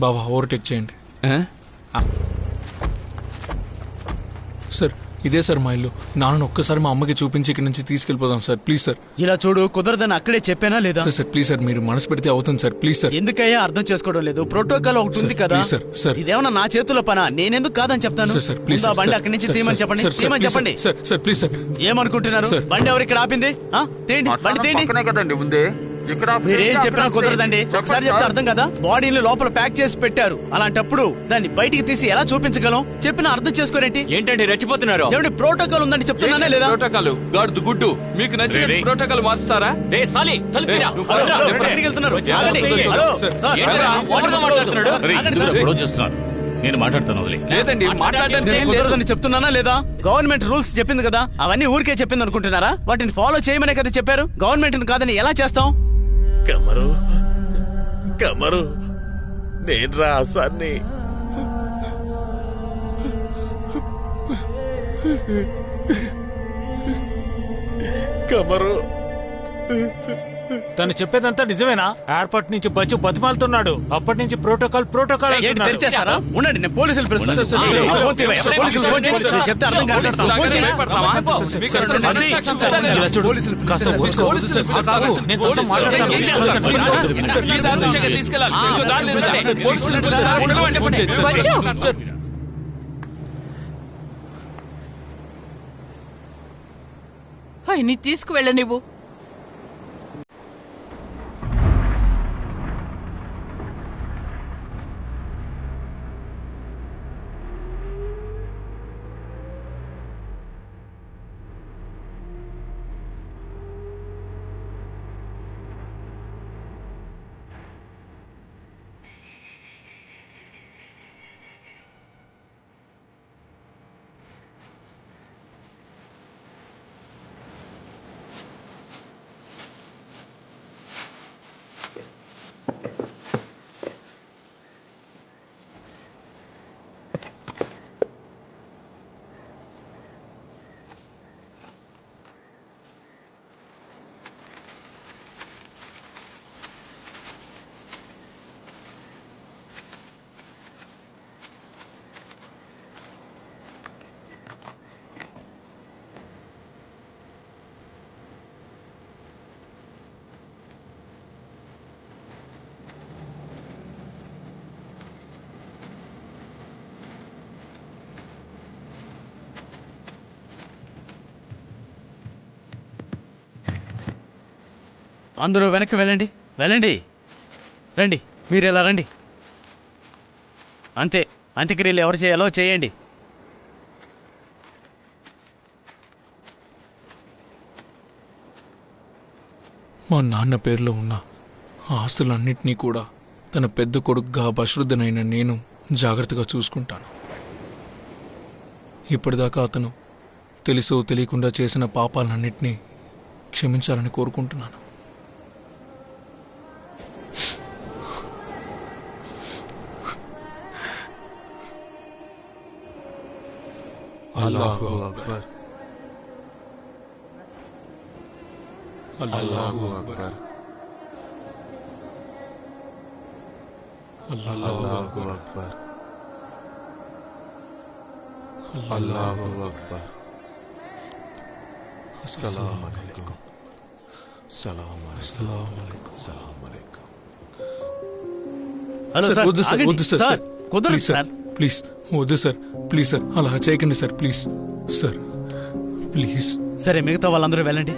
బాబా ఓవర్టేక్ చేయండి. సార్ ఇదే సార్ మా ఇల్లు. నాన్న ఒక్కసారి మా అమ్మకి చూపించి ఇక్కడ నుంచి తీసుకెళ్ళిపోదాం సార్, ప్లీజ్ సార్. ఇలా చూడు, కుదరదని అక్కడే చెప్పానా లేదా? సార్ ప్లీజ్ సార్, మీరు మనసు పెడితే అవుతుంది సార్, ప్లీజ్ సార్. ఎందుకయ్యా అర్థం చేసుకోవడం లేదు? ప్రోటోకాల్ ఒకటి ఉంది కదా సార్. ఇదేమన్నా నా చేతుల్లో పనా? నేనెందుకు కాదని చెప్తాను. ప్లీజ్ బండి అక్కడి నుంచి తీయమని చెప్పండి, తీయమని చెప్పండి. Sir please sir. ఏమనుకుంటున్నారు? బండి ఎవరు ఇక్కడ ఆపింది? తేండి, బండి తేండి కదండి ఉంది. మీరేం చెప్పినా కుదరదండి. ఒకసారి చెప్తే అర్థం కదా. బాడీని లోపల ప్యాక్ చేసి పెట్టారు, అలాంటప్పుడు దాన్ని బయటికి తీసి ఎలా చూపించగలం? చెప్పినా అర్థం చేసుకోరేంటి? ఏంటండి రెచ్చిపోతున్నారు? ఏమండి ప్రోటోకాల్ ఉందని చెప్తున్నానే లేదా? ప్రోటోకాల్ గార్డు గుడ్డు మీకు నచ్చిన ప్రోటోకాల్ మార్చుతారా? నేను మాట్లాడతాను, లేదండి మాట్లాడడానికి కుదరదని చెప్తున్నానా లేదా? గవర్నమెంట్ రూల్స్ చెప్పింది కదా, అవన్నీ ఊరికే చెప్పింది అనుకుంటున్నారా? వాటిని ఫాలో చేయమనే కదా చెప్పారు. గవర్నమెంట్ కాదని ఎలా చేస్తాం? కమరు కమరు, నేను రా అసాన్ని. కమరు, తను చెప్పేదంతా నిజమేనా? ఎయిర్పోర్ట్ నుంచి బచ్చు బతిమాలుతున్నాడు. అప్పటి నుంచి ప్రోటోకాల్ ప్రోటోకాల్ తెరిచేస్తారా? ఉండండి, నేను పోలీసులు పిలుస్తాను. చెప్తే అర్థం కాదు. నీ తీసుకువెళ్ళ నువ్వు. అందరూ వెనక్కి వెళ్ళండి, వెళ్ళండి, రండి, మీరు ఇలా రండి. అంతే, అంత్యక్రియలు ఎవరు చేయాలో చేయండి. మా నాన్న పేరులో ఉన్న ఆస్తులన్నింటినీ కూడా తన పెద్ద కొడుకుగా బశ్రుద్దనైన నేను జాగ్రత్తగా చూసుకుంటాను. ఇప్పటిదాకా అతను తెలుసో తెలియకుండా చేసిన పాపాలన్నింటినీ క్షమించాలని కోరుకుంటున్నాను. అల్లాహు అక్బర్. అల్లాహు అక్బర్. అల్లాహు అక్బర్. అల్లాహు అక్బర్. సలాం అలైకుం. సలాం అలైకుం. సలాం అలైకుం. హలో సార్, సార్, వద్దు సార్, ఆగండి. వద్దు సార్, సార్, కుదరదు ప్లీజ్ సార్, సార్. ప్లీజ్ వద్దు సార్, ప్లీజ్ సార్, అలా చేయకండి సార్, ప్లీజ్ సార్, ప్లీజ్. సరే, మిగతా వాళ్ళందరూ వెళ్ళండి.